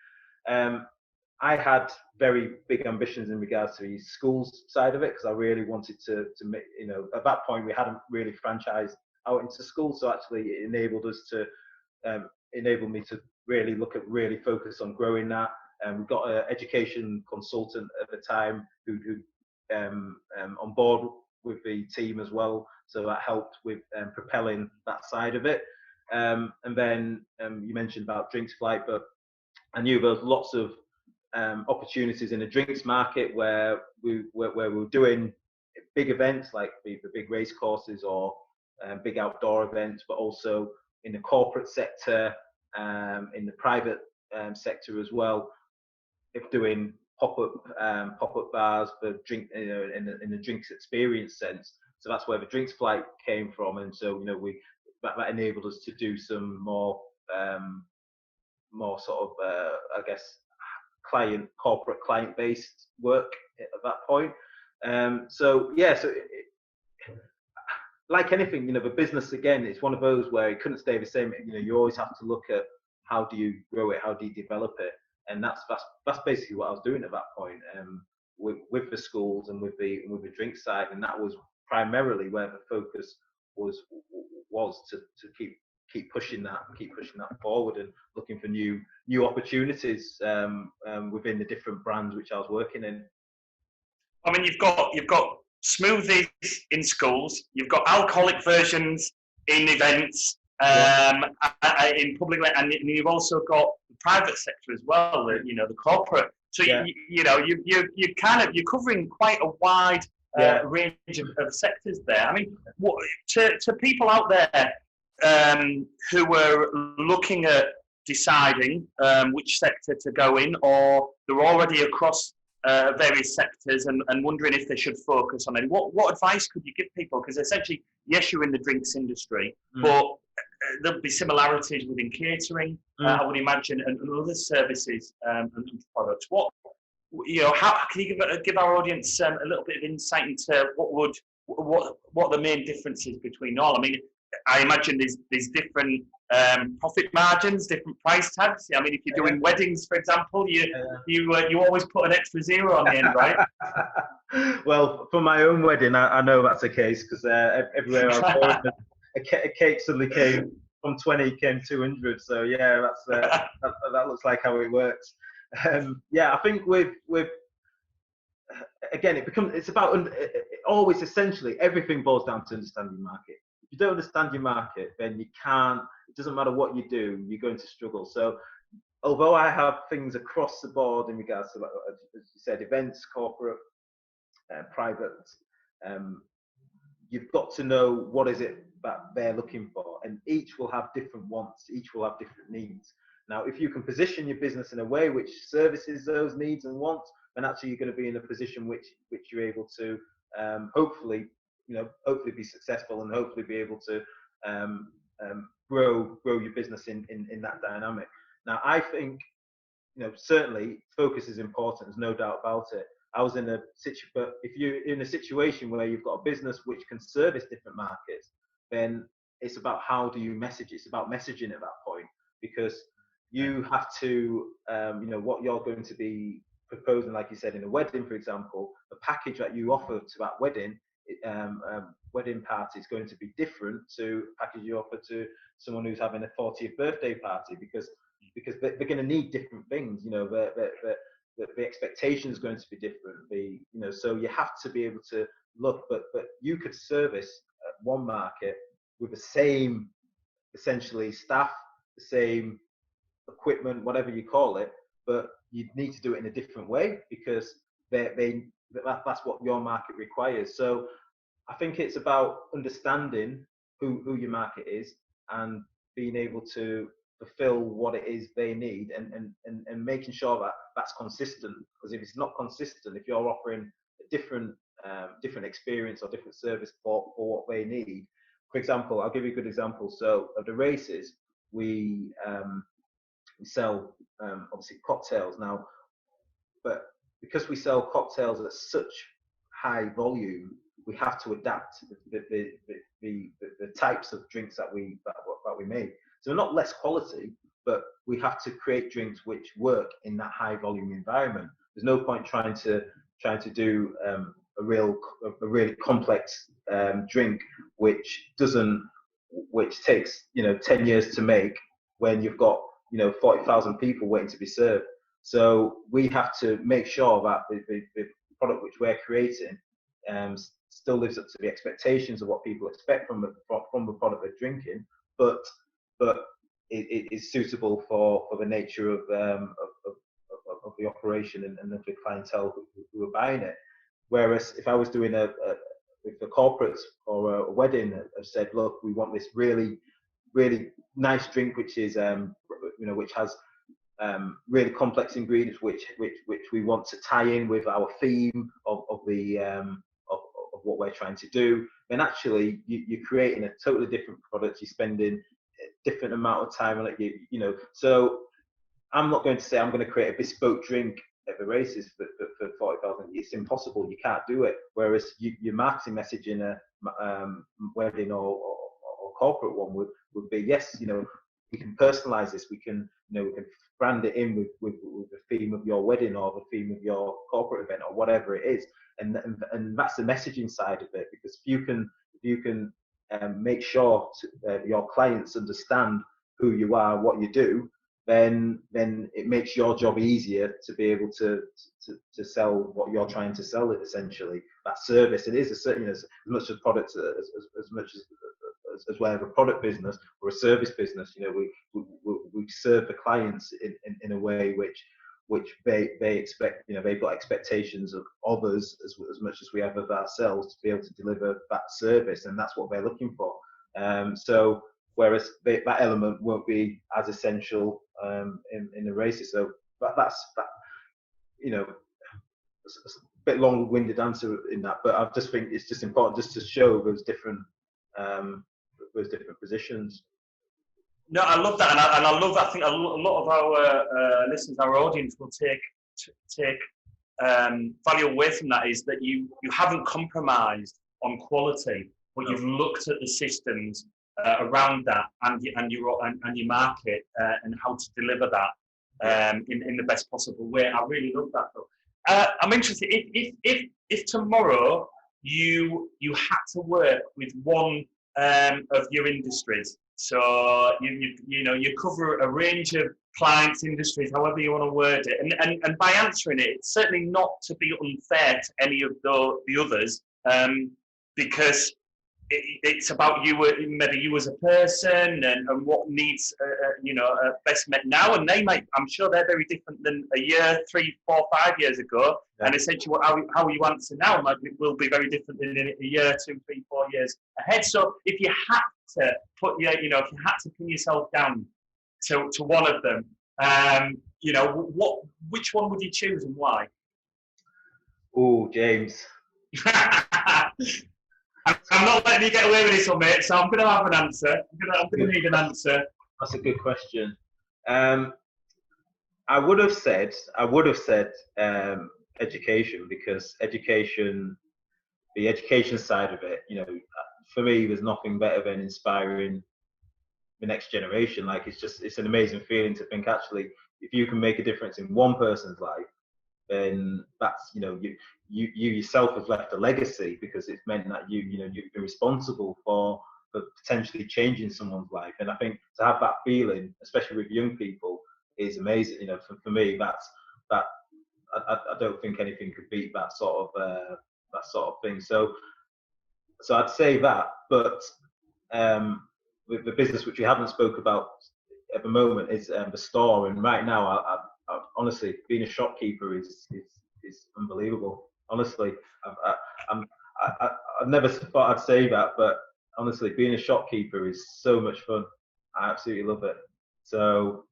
I had very big ambitions in regards to the schools side of it, because I really wanted to make, you know, at that point we hadn't really franchised out into schools, so actually it enabled me to really focus on growing that. We got an education consultant at the time who on board with the team as well, so that helped with propelling that side of it. And then you mentioned about Drinks Flight, but I knew there was lots of opportunities in the drinks market where we were doing big events like the big race courses or big outdoor events, but also in the corporate sector, in the private sector as well, if doing pop-up bars for drink, you know, in the drinks experience sense. So that's where the Drinks Flight came from, and so, you know, that enabled us to do some more sort of I guess corporate client-based work at that point. So like anything, you know, the business, again, it's one of those where it couldn't stay the same. You know, you always have to look at how do you grow it, how do you develop it, and that's basically what I was doing at that point, with the schools and with the drink side, and that was primarily where the focus was to keep pushing that forward and looking for new opportunities within the different brands which I was working in. I mean, you've got smoothies in schools, you've got alcoholic versions in events, in public, and you've also got the private sector as well. You know, the corporate. So you know, you're covering quite a wide Yeah. range of sectors there. I mean, to people out there who were looking at deciding which sector to go in, or they're already across various sectors and wondering if they should focus on it, what advice could you give people? Because essentially, yes, you're in the drinks industry, but there'll be similarities within catering, I would imagine, and other services and products. How can you give our audience a little bit of insight into what the main differences between all? I mean, I imagine there's different profit margins, different price tags. I mean, if you're doing weddings, for example, you always put an extra zero on the end, right? Well, for my own wedding, I know that's the case, because everywhere I was going, a cake suddenly came from 20, came 200. So yeah, that looks like how it works. Yeah, I think with again, it's about always essentially everything boils down to understanding your market. If you don't understand your market, then you can't. It doesn't matter what you do, you're going to struggle. So, although I have things across the board in regards to, like, as you said, events, corporate, private, you've got to know what is it that they're looking for, and each will have different wants, each will have different needs. Now, if you can position your business in a way which services those needs and wants, then actually you're going to be in a position which you're able to hopefully be successful, and hopefully be able to grow your business in that dynamic. Now, I think, certainly focus is important. There's no doubt about it. I was in a situation, but if you're in a situation where you've got a business which can service different markets, then it's about how do you message. It's about messaging at that point, because you have to, what you're going to be proposing, like you said, in a wedding, for example, the package that you offer to that wedding party is going to be different to the package you offer to someone who's having a 40th birthday party, because they're going to need different things. The expectation is going to be different. So you have to be able to look, but you could service one market with the same, essentially, staff, the same equipment, whatever you call it, but you need to do it in a different way, because that's what your market requires. So I think it's about understanding who your market is, and being able to fulfill what it is they need, and making sure that that's consistent. Because if it's not consistent, if you're offering a different experience or different service for what they need. For example, I'll give you a good example. So of the races, we sell obviously cocktails now, but because we sell cocktails at such high volume, we have to adapt the types of drinks that we make. So not less quality, but we have to create drinks which work in that high volume environment. There's no point trying to do a really complex drink which takes 10 years to make, when you've got 40,000 people waiting to be served. So we have to make sure that the product which we're creating still lives up to the expectations of what people expect from the product they're drinking, but it is suitable for the nature of the operation and of the clientele who are buying it. Whereas if I was doing with the corporates or a wedding, I've said, look, we want this really, really nice drink, which is which has really complex ingredients, which we want to tie in with our theme of what we're trying to do. Then actually you're creating a totally different product. You're spending a different amount of time on it. So I'm not going to say I'm going to create a bespoke drink at the races for 40,000. It's impossible. You can't do it. Whereas your marketing message in a wedding or corporate one would be, yes, we can personalize this. We can brand it in with the theme of your wedding or the theme of your corporate event or whatever it is, and that's the messaging side of it. Because if you can make sure your clients understand who you are, what you do, then it makes your job easier to be able to sell what you're trying to sell. It essentially, that service. It is as much as products as much as we're a product business or a service business. We serve the clients in a way which which they expect, they've got expectations of us as much as we have of ourselves to be able to deliver that service, and that's what they're looking for. So whereas that element won't be as essential in the races. So that's it's a bit long-winded answer in that, but I just think it's just important just to show those different positions. No, I love that, and I love. I think a lot of our listeners, our audience, will take value away from that. Is that you haven't compromised on quality, but you've looked at the systems around that and your market and how to deliver that in the best possible way. I really love that, though. I'm interested if tomorrow you had to work with one of your industries. So you cover a range of clients, industries, however you want to word it, and by answering it, it's certainly not to be unfair to any of the others, because it's about you, maybe you as a person, and what needs best met now, and I'm sure they're very different than a year, 3, 4, 5 years ago, and essentially how you answer now will be very different in a year, 2, 3, 4 years ahead. So if you had to pin yourself down to one of them, which one would you choose and why? Oh, James. I'm not letting you get away with this one, mate, so I'm going to have an answer. I'm going to need an answer. That's a good question. I would have said education, because the education side of it, for me, there's nothing better than inspiring the next generation. Like, it's an amazing feeling to think, actually, if you can make a difference in one person's life, then that's, you yourself have left a legacy, because it's meant that you've been responsible for potentially changing someone's life. And I think to have that feeling, especially with young people, is amazing. For me, that I don't think anything could beat that sort of thing. So I'd say that. But with the business, which we haven't spoke about at the moment, is the store. And right now, I honestly, being a shopkeeper is unbelievable. Honestly, I've never thought I'd say that, but honestly, being a shopkeeper is so much fun. I absolutely love it. So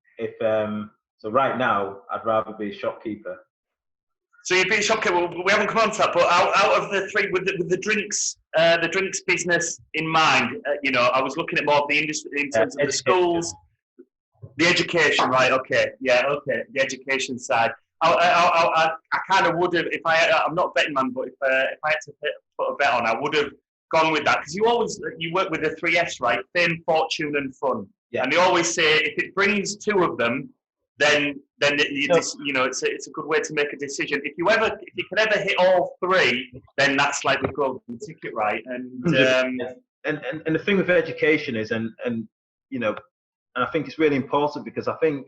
so right now, I'd rather be a shopkeeper. So you've been a shopkeeper. We haven't come on to that, but out of the three, with the drinks business in mind, I was looking at more of the industry in terms of the schools, the education, right? Okay, the education side. I kind of would have, if I'm not a betting man, but if I had to put a bet on, I would have gone with that, because you work with the 3 Fs, right? Fame, fortune, and fun. Yeah. And they always say if it brings 2 of them, then it's a good way to make a decision. If you can ever hit all 3, then that's like the golden ticket, right? And the thing with education is, and I think it's really important, because I think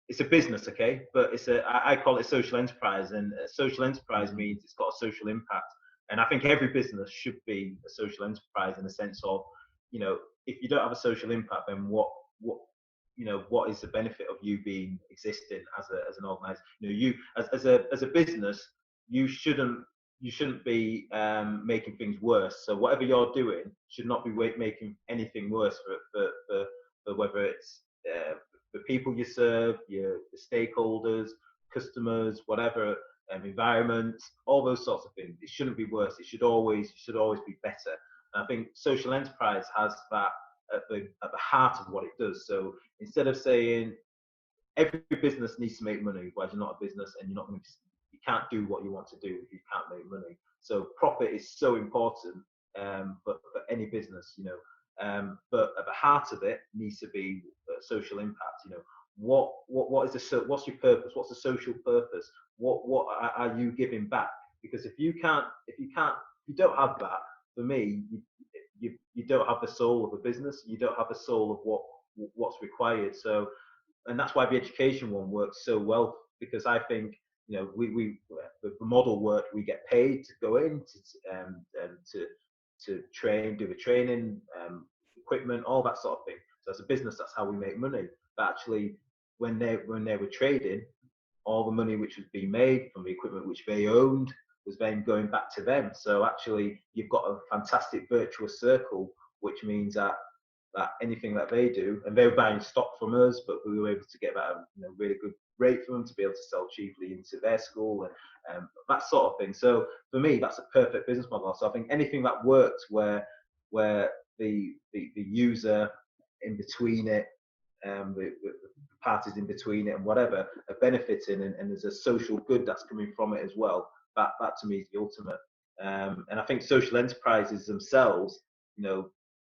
it's a business, okay, but I call it social enterprise, and a social enterprise means it's got a social impact. And I think every business should be a social enterprise, in the sense of, if you don't have a social impact, then what is the benefit of you existing as an organization? You as a business, you shouldn't be making things worse. So whatever you're doing should not be making anything worse for whether it's the people you serve, your stakeholders, customers, whatever, environment, all those sorts of things. It shouldn't be worse. It should always be better. And I think social enterprise has that at the heart of what it does. So instead of saying every business needs to make money, whereas you're not a business and you can't do what you want to do if you can't make money. So profit is so important, but for any business, but at the heart of it needs to be social impact. What's your purpose? What's the social purpose? What are you giving back? Because if you don't have that, for me, you don't have the soul of a business. You don't have the soul of what's required. So, and that's why the education one works so well, because I think we the model work, we get paid to go in to train, do the training, equipment, all that sort of thing. So as a business, that's how we make money. But actually, when they were trading, all the money which was being made from the equipment which they owned was then going back to them. So actually, you've got a fantastic virtuous circle, which means that anything that they do, and they were buying stock from us, but we were able to get that really good rate for them to be able to sell cheaply into their school and that sort of thing. So for me, that's a perfect business model. So I think anything that works where the user in between it, the parties in between it and whatever are benefiting, and there's a social good that's coming from it as well. That to me is the ultimate. And I think social enterprises themselves,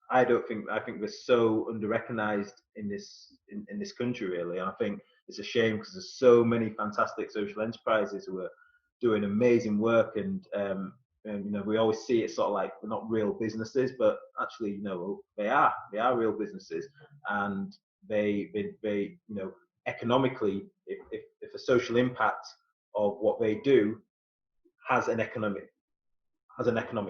I think we're so under-recognized in this country, really. And I think it's a shame because there's so many fantastic social enterprises who are doing amazing work, and we always see it sort of like they're not real businesses, but actually, they are real businesses, and they economically, if a social impact of what they do has an economic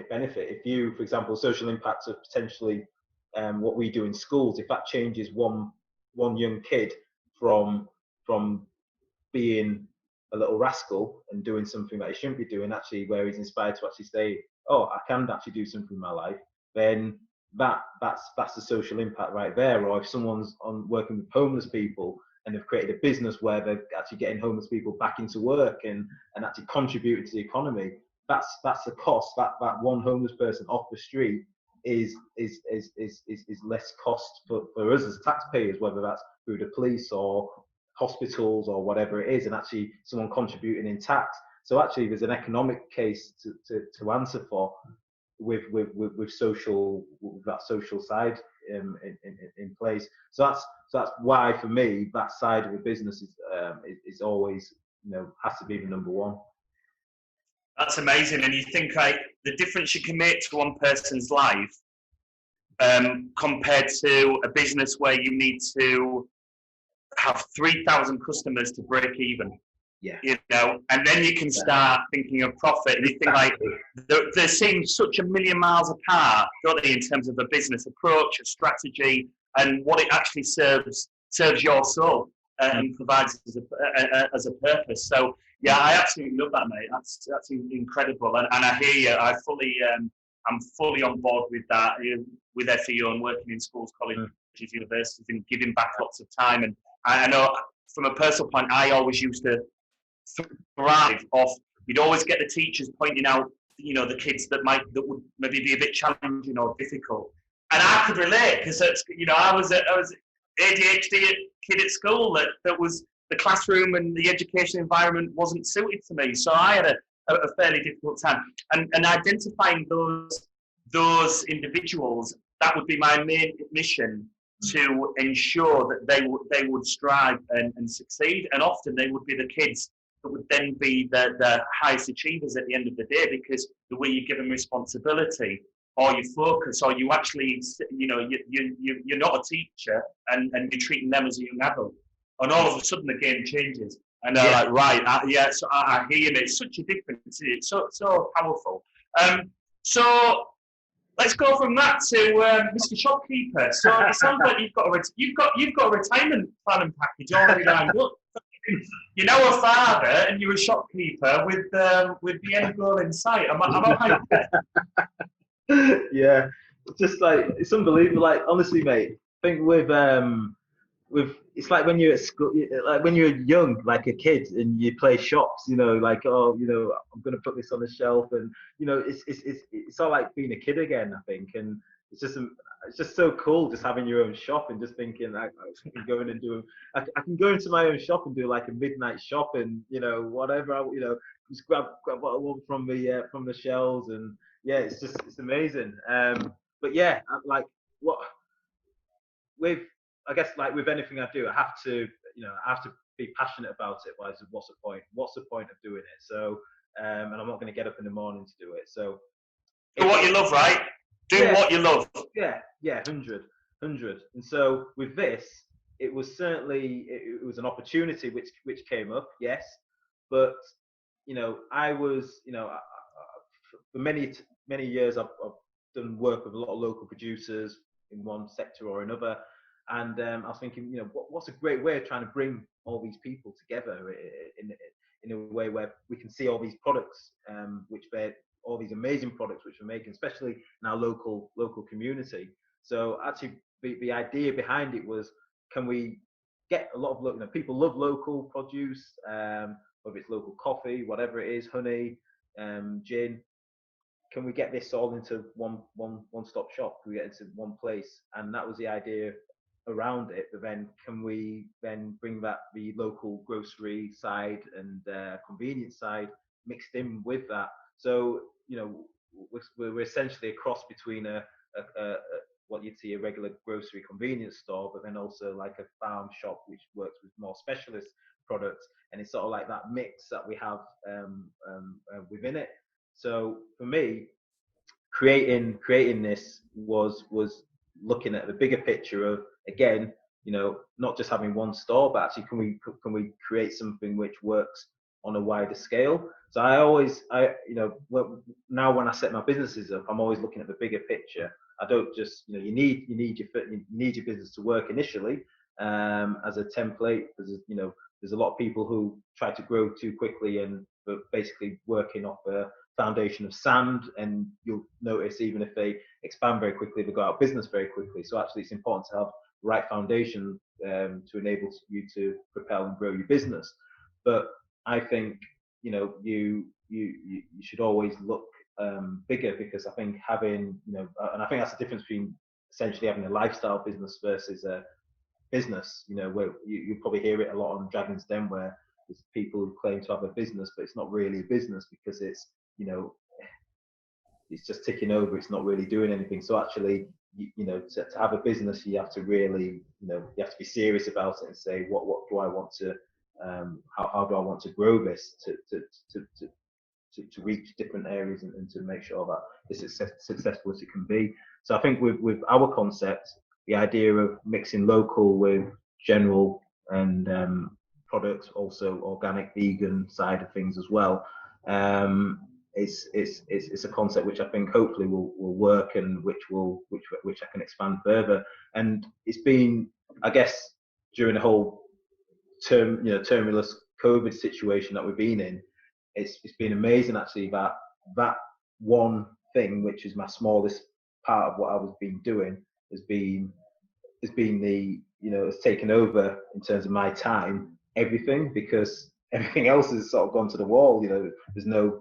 benefit. If you, for example, social impacts of potentially what we do in schools, if that changes one young kid from being a little rascal and doing something that he shouldn't be doing, actually where he's inspired to actually say, oh, I can actually do something in my life, then that's the social impact right there. Or if someone's working with homeless people and they've created a business where they're actually getting homeless people back into work and actually contributing to the economy, that's the cost. That one homeless person off the street is less cost for us as taxpayers, whether that's through the police or hospitals or whatever it is, and actually someone contributing in tax. So actually there's an economic case to answer for with that social side in place. So that's why for me that side of the business is always has to be the number one. That's amazing. And you think like the difference you can make to one person's life compared to a business where you need to have 3,000 customers to break even. Yeah. And then you can start thinking of profit. And you think like they seem such a million miles apart, don't they, in terms of a business approach, a strategy, and what it actually serves your soul and provides as a purpose. So yeah, I absolutely love that, mate. That's incredible. And I hear you. I'm fully on board with that, with FEO and working in schools, colleges, universities, and giving back lots of time. And I know from a personal point, I always used to thrive off. You'd always get the teachers pointing out, the kids that would maybe be a bit challenging or difficult, and I could relate because I was ADHD kid at school that was the classroom and the education environment wasn't suited to me, so I had a fairly difficult time. And identifying those individuals, that would be my main mission, to ensure that they would strive and succeed. And often they would be the kids that would then be the highest achievers at the end of the day, because the way you give them responsibility, or you focus, or you actually, you're not a teacher and you're treating them as a young adult, and all of a sudden the game changes. And they're like, right, so I hear you. It's such a difference. It's so powerful. So let's go from that to Mr. Shopkeeper. So it sounds like you've got a retirement plan and package already lined up. You're now a father and you're a shopkeeper with the end goal in sight. Am I right? Yeah, just like it's unbelievable. Like honestly, mate, I think with it's like when you're at school, like when you're young, like a kid, and you play shops, like, oh, I'm gonna put this on the shelf, and it's all like being a kid again, I think, and it's just so cool just having your own shop and just thinking I can go in and I can go into my own shop and do like a midnight shop and whatever, just grab what I want from the shelves, and yeah, it's amazing. But yeah, like I guess like with anything I do, I have to be passionate about it. Otherwise, what's the point? What's the point of doing it? So, and I'm not going to get up in the morning to do it. So, do what you love, right? Do what you love. Yeah, 100. And so with this, it was certainly it was an opportunity which came up, yes, but I was for many years I've done work with a lot of local producers in one sector or another. And I was thinking, what's a great way of trying to bring all these people together in a way where we can see all these products, all these amazing products which we're making, especially in our local community. So actually, the idea behind it was, can we get a lot of people love local produce, whether it's local coffee, whatever it is, honey, gin. Can we get this all into one-stop shop? Can we get it into one place? And that was the idea around it. But then can we then bring that the local grocery side and convenience side mixed in with that? So we're essentially a cross between a what you'd see a regular grocery convenience store, but then also like a farm shop which works with more specialist products, and it's sort of like that mix that we have within it. So for me, creating this was looking at the bigger picture of, again, not just having one store, but actually can we create something which works on a wider scale. So now when I set my businesses up, I'm always looking at the bigger picture. I don't just, you need your business to work initially as a template. There's a lot of people who try to grow too quickly and basically working off a foundation of sand, and you'll notice even if they expand very quickly, they go out of business very quickly. So actually, it's important to have the right foundation to enable you to propel and grow your business. But I think you should always look bigger, because I think having and I think that's the difference between essentially having a lifestyle business versus a business. Where you probably hear it a lot on Dragon's Den, where there's people who claim to have a business, but it's not really a business because it's it's just ticking over. It's not really doing anything. So actually, to have a business, you have to really, you have to be serious about it and say, what do I want to, how do I want to grow this to reach different areas and to make sure that it's as successful as it can be. So I think with our concept, the idea of mixing local with general and products, also organic, vegan side of things as well. It's a concept which I think hopefully will work, and which I can expand further. And it's been, I guess, during the whole tumultuous COVID situation that we've been in, it's been amazing actually that one thing, which is my smallest part of what I was been doing, has been the has taken over in terms of my time, everything, because everything else has sort of gone to the wall. There's no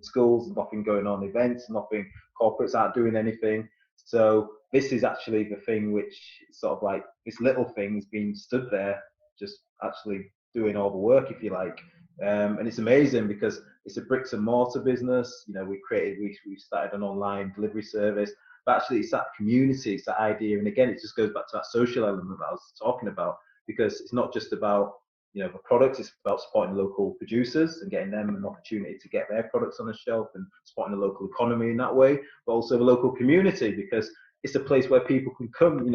schools, nothing going on, events, nothing, corporates aren't doing anything. So this is actually the thing which sort of like this little thing's been stood there, just actually doing all the work, if you like. And it's amazing because it's a bricks and mortar business. We started an online delivery service, but actually it's that community, it's that idea. And again, it just goes back to that social element that I was talking about, because it's not just about the products, it's about supporting local producers and getting them an opportunity to get their products on the shelf and supporting the local economy in that way, but also the local community, because it's a place where people can come.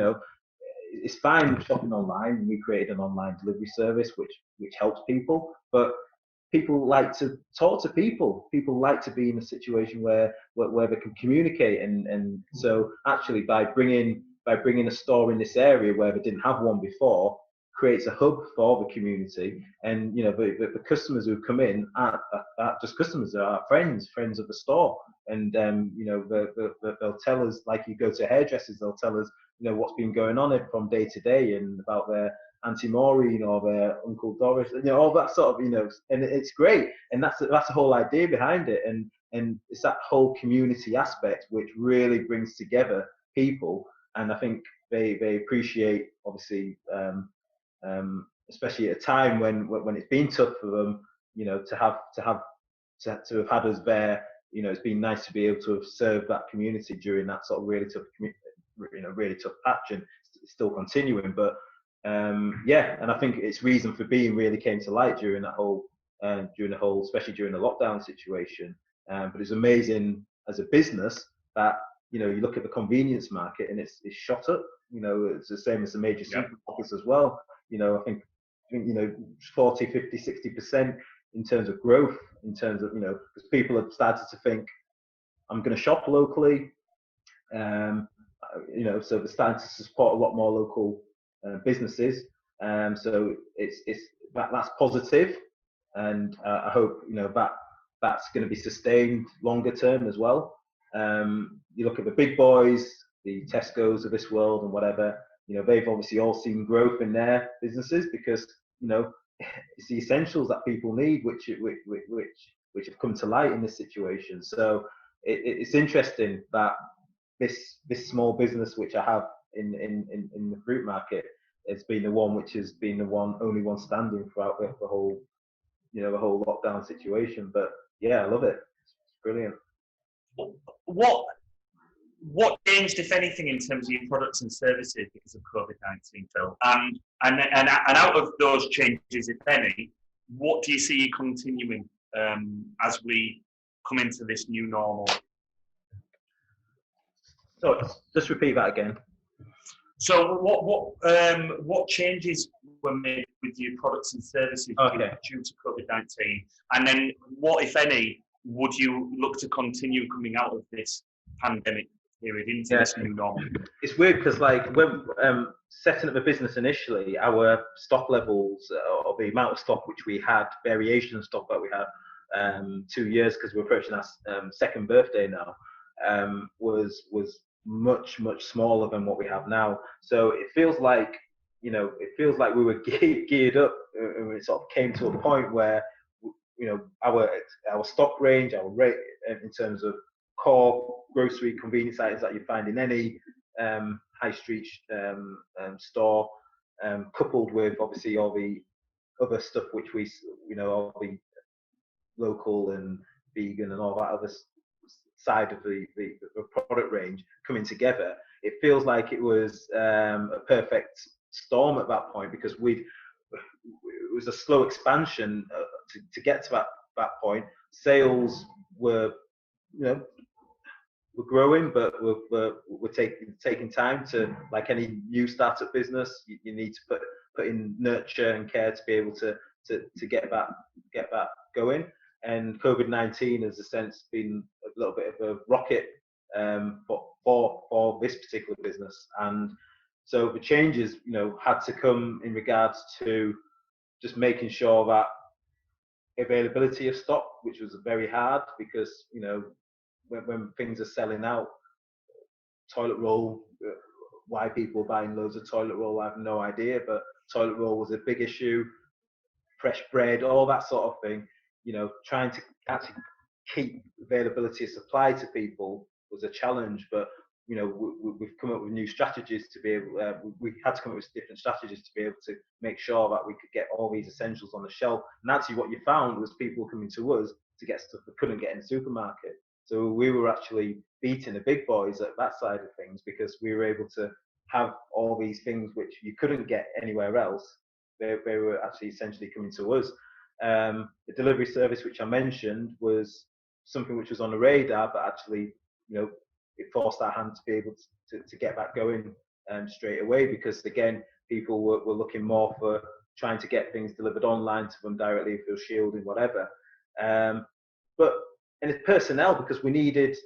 It's fine shopping online. We created an online delivery service which helps people, but people like to talk to people. People like to be in a situation where they can communicate, and so actually by bringing a store in this area where they didn't have one before, creates a hub for the community. And the customers who come in aren't just customers, they are friends of the store. And they'll tell us, like you go to hairdressers, they'll tell us what's been going on from day to day, and about their Auntie Maureen or their Uncle Doris, all that sort of, and it's great. And that's the whole idea behind it. And it's that whole community aspect which really brings together people. And I think they appreciate, obviously, especially at a time when it's been tough for them, to have had us there. It's been nice to be able to have served that community during that sort of really tough patch, and it's still continuing. But and I think its reason for being really came to light during the whole, especially during the lockdown situation. But it's amazing as a business that you look at the convenience market and it's shot up. It's the same as the major supermarkets as well. I think 40, 50, 60% in terms of growth, in terms of because people have started to think, I'm going to shop locally. so they're starting to support a lot more local businesses. So that's positive, and I hope that's going to be sustained longer term as well. You look at the big boys, the Tesco's of this world and whatever, they've obviously all seen growth in their businesses because it's the essentials that people need, which have come to light in this situation. So it's interesting that this small business which I have in the fruit market has been the one which has been the only one standing throughout the whole the whole lockdown situation. But yeah, I love it. It's brilliant. What changed, if anything, in terms of your products and services because of COVID-19, Phil? And out of those changes, if any, what do you see continuing as we come into this new normal? So just repeat that again. So what changes were made with your products and services due to COVID-19? And then what, if any, would you look to continue coming out of this pandemic period into this new normal? It's weird because when setting up a business initially, our stock levels or the amount of stock which we had, variation of stock that we had 2 years, because we're approaching our second birthday now, was much smaller than what we have now. So it feels like we were geared up, and it sort of came to a point where our stock range, our rate in terms of core grocery convenience items that you find in any high street store, coupled with obviously all the other stuff which we all the local and vegan and all that other side of the product range coming together, it feels like it was a perfect storm at that point, because it was a slow expansion to get to that point. Sales were we're growing, but we're taking time to, like any new startup business, you need to put in nurture and care to be able to get that going. And COVID-19 has, in a sense, been a little bit of a rocket for this particular business. And so the changes, had to come in regards to just making sure that availability of stock, which was very hard because, when things are selling out, toilet roll, why people are buying loads of toilet roll, I have no idea, but toilet roll was a big issue. Fresh bread, all that sort of thing. Trying to actually keep availability of supply to people was a challenge, but we've come up with new strategies to be able. We had to come up with different strategies to be able to make sure that we could get all these essentials on the shelf. And actually, what you found was people coming to us to get stuff they couldn't get in the supermarket. So we were actually beating the big boys at that side of things, because we were able to have all these things which you couldn't get anywhere else. They were actually essentially coming to us. The delivery service, which I mentioned, was something which was on the radar, but actually, it forced our hand to be able to get that going straight away, because again, people were looking more for trying to get things delivered online to them directly through shielding, whatever. And it's personnel, because we needed,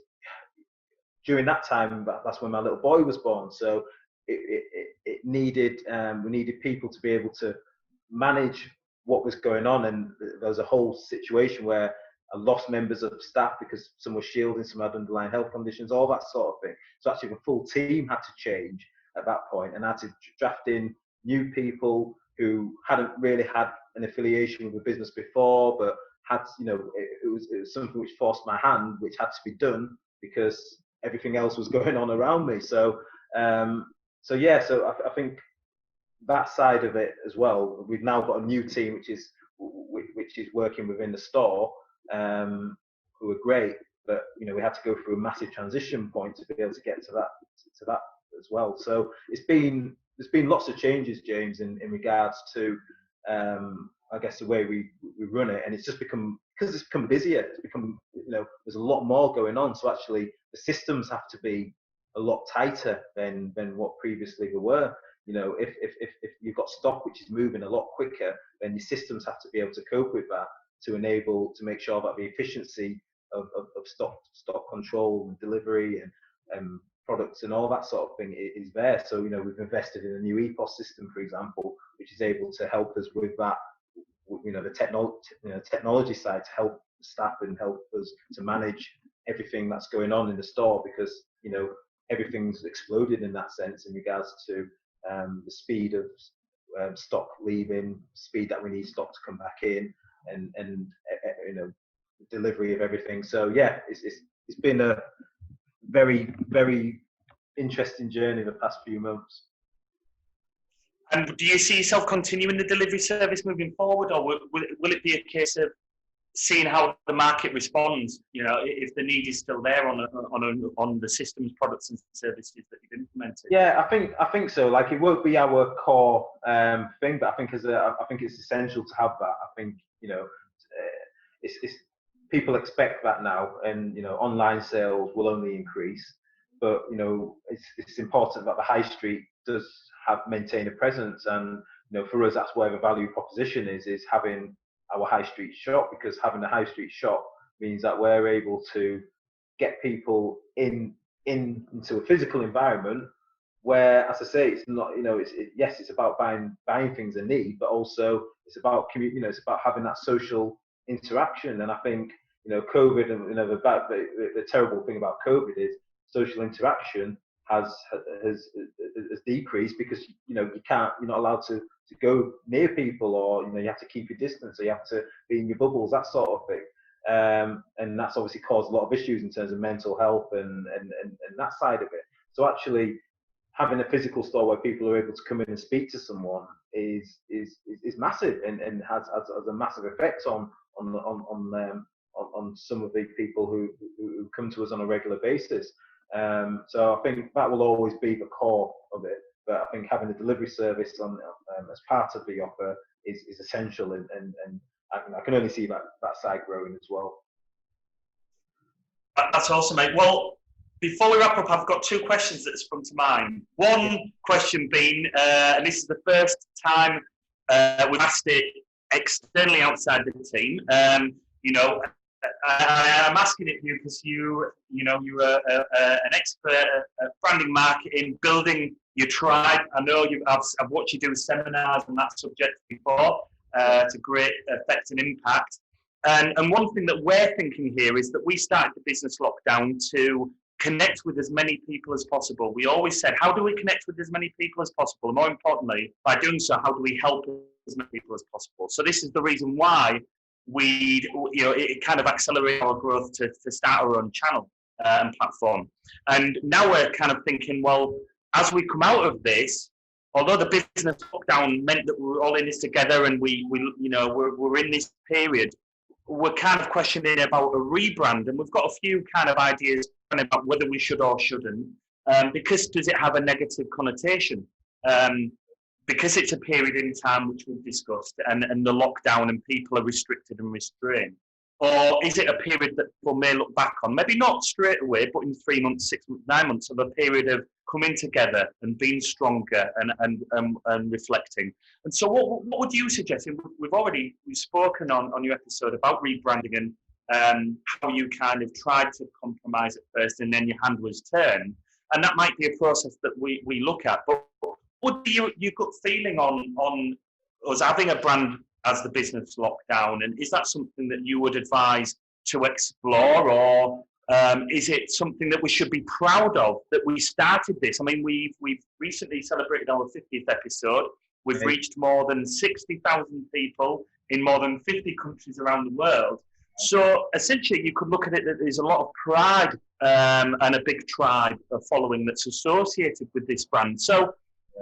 during that time, that's when my little boy was born. So it needed, we needed people to be able to manage what was going on. And there was a whole situation where I lost members of staff because some were shielding, some had underlying health conditions, all that sort of thing. So actually the full team had to change at that point, and I had to draft in new people who hadn't really had an affiliation with the business before, but had, it was something which forced my hand, which had to be done because everything else was going on around me. So I think that side of it as well. We've now got a new team which is working within the store, who are great, but we had to go through a massive transition point to be able to get to that as well. So there's been lots of changes, James, in regards to I guess the way we run it, and it's just become, because it's become busier, it's become, there's a lot more going on, so actually the systems have to be a lot tighter than what previously they were. If you've got stock which is moving a lot quicker, then your systems have to be able to cope with that, to make sure that the efficiency of stock control and delivery and products and all that sort of thing is there. So, you know, we've invested in a new EPOS system, for example, which is able to help us with that, you know, the technology side, to help staff and help us to manage everything that's going on in the store, because, you know, everything's exploded in that sense in regards to the speed of stock leaving, speed that we need stock to come back in, and you know, delivery of everything. So yeah, it's been a very, very interesting journey the past few months. And do you see yourself continuing the delivery service moving forward, or will it be a case of seeing how the market responds? You know, if the need is still there on the systems, products, and services that you've implemented. Yeah, I think so. Like, it won't be our core thing, but I think it's essential to have that. I think, you know, it's people expect that now, and, you know, online sales will only increase. But, you know, it's important that the high street does maintain a presence, and, you know, for us, that's where the value proposition is having our high street shop, because having a high street shop means that we're able to get people into a physical environment where, as I say, it's not, you know, yes, it's about buying things they need, but also it's about you know, it's about having that social interaction. And I think, you know, COVID, and, you know, the terrible thing about COVID is social interaction has decreased, because, you know, you're not allowed to go near people, or, you know, you have to keep your distance, or you have to be in your bubbles, that sort of thing. And that's obviously caused a lot of issues in terms of mental health and that side of it. So actually, having a physical store where people are able to come in and speak to someone is massive, and has a massive effect on some of the people who come to us on a regular basis. So I think that will always be the core of it. But I think having a delivery service as part of the offer is essential, and I can only see that side growing as well. That's awesome, mate. Well, before we wrap up, I've got two questions that sprung to mind. One question being, and this is the first time we've asked it externally outside the team. You know, I'm asking it because you're an expert at branding, marketing, building your tribe. I know I've watched you do seminars on that subject before to great effect and impact. And one thing that we're thinking here is that we started the business lockdown to connect with as many people as possible. We always said, how do we connect with as many people as possible? And more importantly, by doing so, how do we help as many people as possible? So this is the reason why it kind of accelerated our growth to start our own channel and platform. And now we're kind of thinking, well, as we come out of this, although the business lockdown meant that we were all in this together, and we're in this period, we're kind of questioning about a rebrand, and we've got a few kind of ideas about whether we should or shouldn't, because does it have a negative connotation? Because it's a period in time which we've discussed, and the lockdown, and people are restricted and restrained? Or is it a period that people may look back on, maybe not straight away, but in 3 months, 6 months, 9 months, of a period of coming together and being stronger and reflecting? And so what would you suggest? We've spoken on your episode about rebranding, and how you kind of tried to compromise at first, and then your hand was turned. And that might be a process that we look at. But what would be your gut feeling on us having a brand as the business lockdown? And is that something that you would advise to explore, or is it something that we should be proud of that we started this? I mean, we've recently celebrated our 50th episode. We've reached more than 60,000 people in more than 50 countries around the world. So essentially, you could look at it that there's a lot of pride and a big tribe of following that's associated with this brand. So,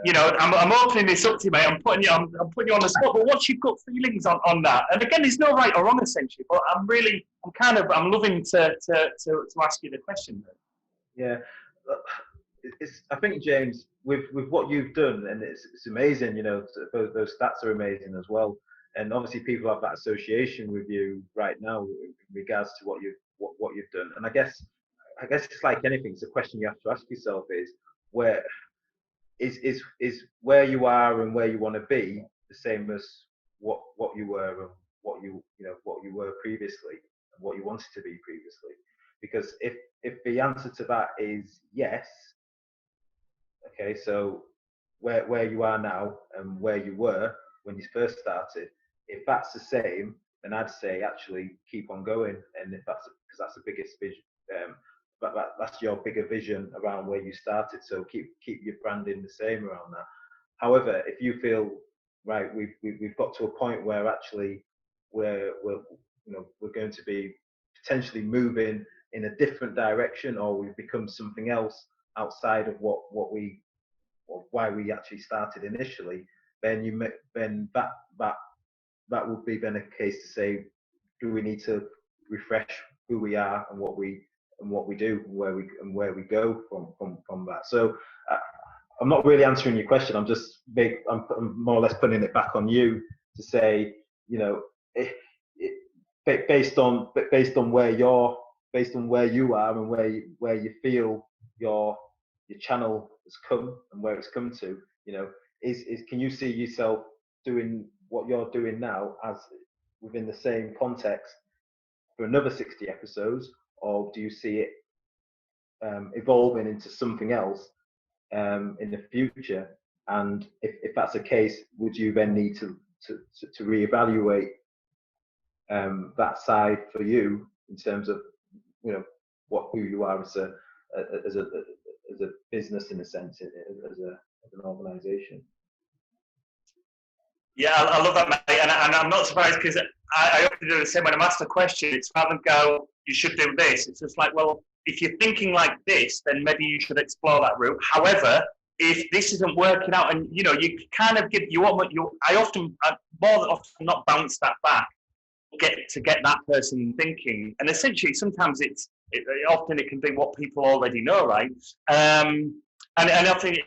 you know, I'm opening this up to you, mate. I'm putting you on the spot. But what's your gut feelings on that? And again, there's no right or wrong, essentially. But I'm loving to ask you the question. Yeah, I think, James, with what you've done, and it's amazing. You know, those stats are amazing as well. And obviously, people have that association with you right now in regards to what you've done. And I guess it's like anything. It's a question you have to ask yourself: is where is where you are and where you want to be the same as what you were and what you were previously, and what you wanted to be previously? Because if the answer to that is yes, Okay, so where you are now and where you were when you first started, if that's the same, then I'd say actually keep on going. And if that's because that's the biggest vision, that's your bigger vision around where you started. So keep your branding the same around that. However, if you feel right, we've got to a point where actually we're going to be potentially moving in a different direction, or we've become something else outside of what we or why we actually started initially, then that would be then a case to say, do we need to refresh who we are and what we do and where we go from that. So I'm not really answering your question. I'm more or less putting it back on you to say, you know, based on where you are and where you feel your channel has come and where it's come to, you know, is can you see yourself doing what you're doing now as within the same context for another 60 episodes, or do you see it evolving into something else in the future? And if that's the case, would you then need to reevaluate that side for you in terms of, you know, who you are as a business, in a sense, as an organization? Yeah, I love that, mate, and I'm not surprised, because I often do the same when I'm asked a question. It's rather than go, you should do this. It's just like, well, if you're thinking like this, then maybe you should explore that route. However, if this isn't working out, and you know, you kind of give more than often not bounce that back, get that person thinking, and essentially sometimes often it can be what people already know, right? And I think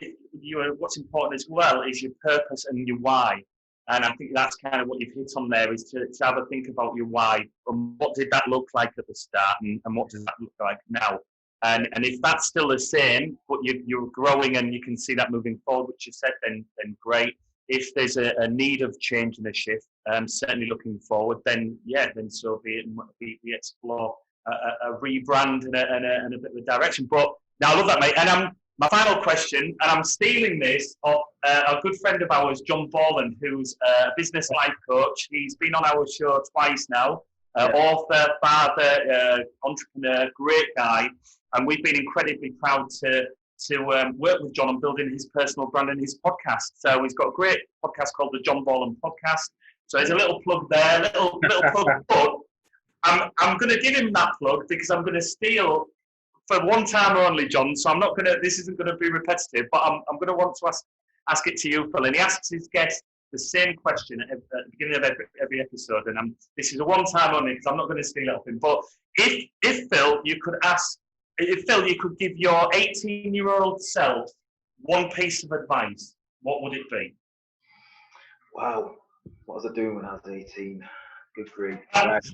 what's important as well is your purpose and your why. And I think that's kind of what you've hit on there, is to have a think about your why, and what did that look like at the start, and what does that look like now? And if that's still the same, but you're growing and you can see that moving forward, which you said, then great. If there's a need of change and a shift, certainly looking forward, then so be it, and we explore a rebrand and a bit of a direction. But now I love that, mate. And my final question, and I'm stealing this off a good friend of ours, John Borland, who's a business life coach. He's been on our show twice now. Author, father, entrepreneur, great guy. And we've been incredibly proud to work with John on building his personal brand and his podcast. So he's got a great podcast called the John Borland Podcast. So there's a little plug there, little plug. But I'm going to give him that plug, because I'm going to steal for one time only, John. So I'm not going to. This isn't going to be repetitive, but I'm going to want to ask it to you, Phil. And he asks his guests the same question at the beginning of every episode. And this is a one time only, because I'm not going to steal it off him. But if Phil, you could give your 18-year-old self one piece of advice, what would it be? Wow, what was I doing when I was 18? Good grief. What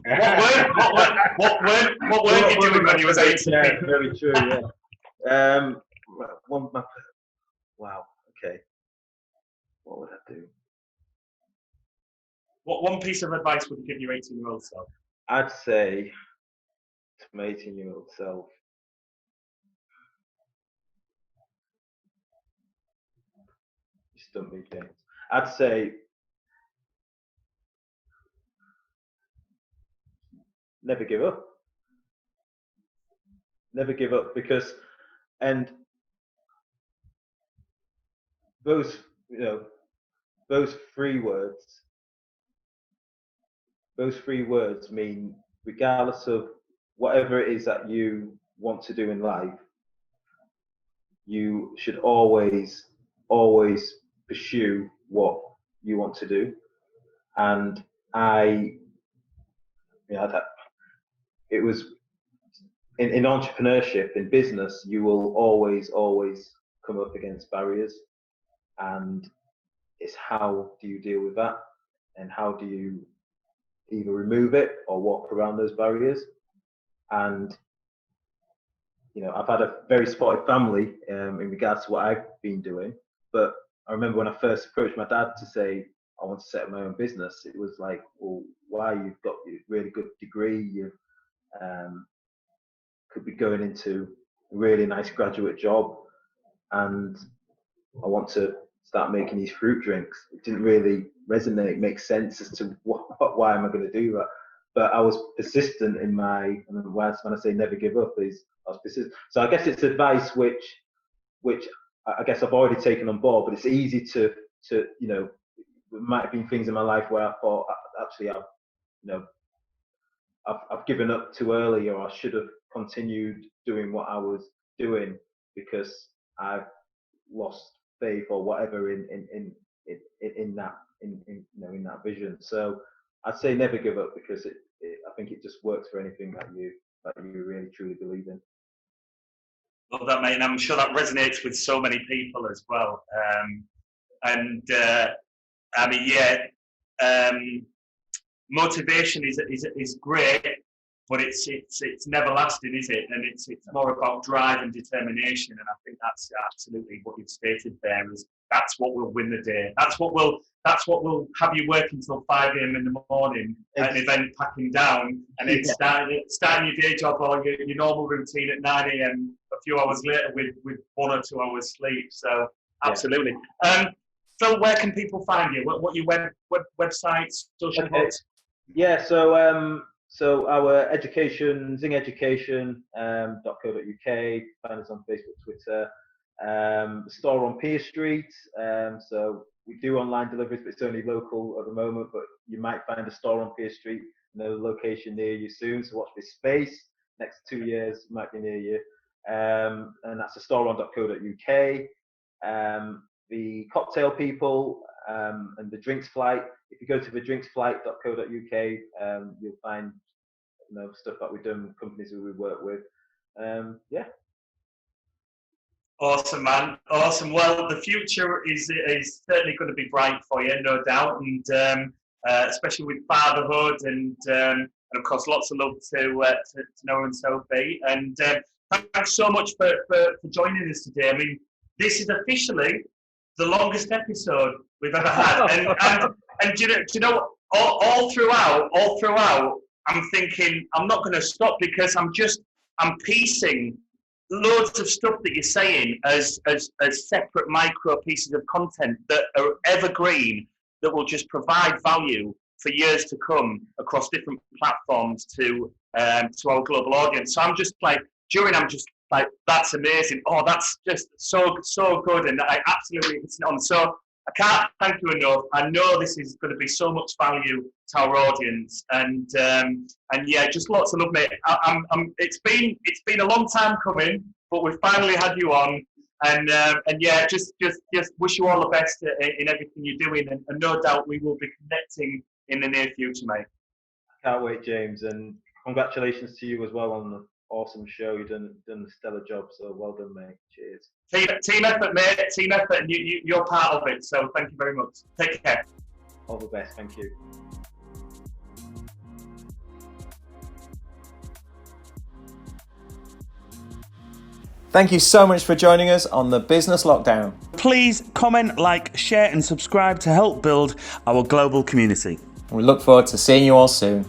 weren't you doing when you was 18? Yeah, very true, yeah. Wow, okay. What would I do? What one piece of advice would you give your 18-year-old self? I'd say to my 18-year-old self, you stumped me, James. I'd say never give up. Never give up, because, and those three words mean, regardless of whatever it is that you want to do in life, you should always pursue what you want to do. And it was in entrepreneurship, in business, you will always come up against barriers, and it's how do you deal with that, and how do you either remove it or walk around those barriers. And you know, I've had a very supportive family in regards to what I've been doing, but I remember when I first approached my dad to say I want to set up my own business, it was like, well, why? You've got a really good degree, you could be going into a really nice graduate job, and I want to start making these fruit drinks. It didn't really resonate, make sense as to why am I going to do that. But I was persistent in my, when I say never give up, I was persistent. So I guess it's advice which I guess I've already taken on board, but it's easy to there might have been things in my life where I thought actually I've given up too early, or I should have continued doing what I was doing because I've lost faith or whatever in that vision. So I'd say never give up, because I think it just works for anything that you really truly believe in. Love that, mate, and I'm sure that resonates with so many people as well. Motivation is great, but it's never lasting, is it? And it's more about drive and determination. And I think that's absolutely what you've stated there. Is that's what will win the day. That's what will have you working till 5 a.m. in the morning at an event, packing down, and then starting your day job or your normal routine at 9 a.m. a few hours later with 1 or 2 hours sleep. So absolutely. Phil, where can people find you? What your websites, social posts? Yeah, so our education, zingeducation.co.uk, find us on Facebook, Twitter, the store on Pier Street. So we do online deliveries, but it's only local at the moment, but you might find a store on Pier Street, another location near you soon, so watch this space. Next 2 years might be near you. And that's the storeon.co.uk. The cocktail people and the drinks flight. If you go to the drinksflight.co.uk, you'll find stuff that we've done, companies who we work with. Awesome, man. Awesome. Well, the future is certainly going to be bright for you, no doubt, and especially with fatherhood, and of course, lots of love to Noah and Sophie. And thanks so much for joining us today. I mean, this is officially the longest episode we've ever had, and do you know all throughout, I'm thinking I'm not going to stop, because I'm piecing loads of stuff that you're saying as separate micro pieces of content that are evergreen, that will just provide value for years to come across different platforms to our global audience. So I'm just like, that's amazing. Oh, that's just so good, and I absolutely listen on. So I can't thank you enough. I know this is going to be so much value to our audience, and yeah, just lots of love, mate. It's been a long time coming, but we've finally had you on, and yeah, just wish you all the best in everything you're doing, and no doubt we will be connecting in the near future, mate. I can't wait, James, and congratulations to you as well on the awesome show. You've done a stellar job, so well done, mate. Cheers. Team effort, mate. Team effort, and you're part of it. So thank you very much. Take care. All the best. Thank you. Thank you so much for joining us on the Business Lockdown. Please comment, like, share, and subscribe to help build our global community. We look forward to seeing you all soon.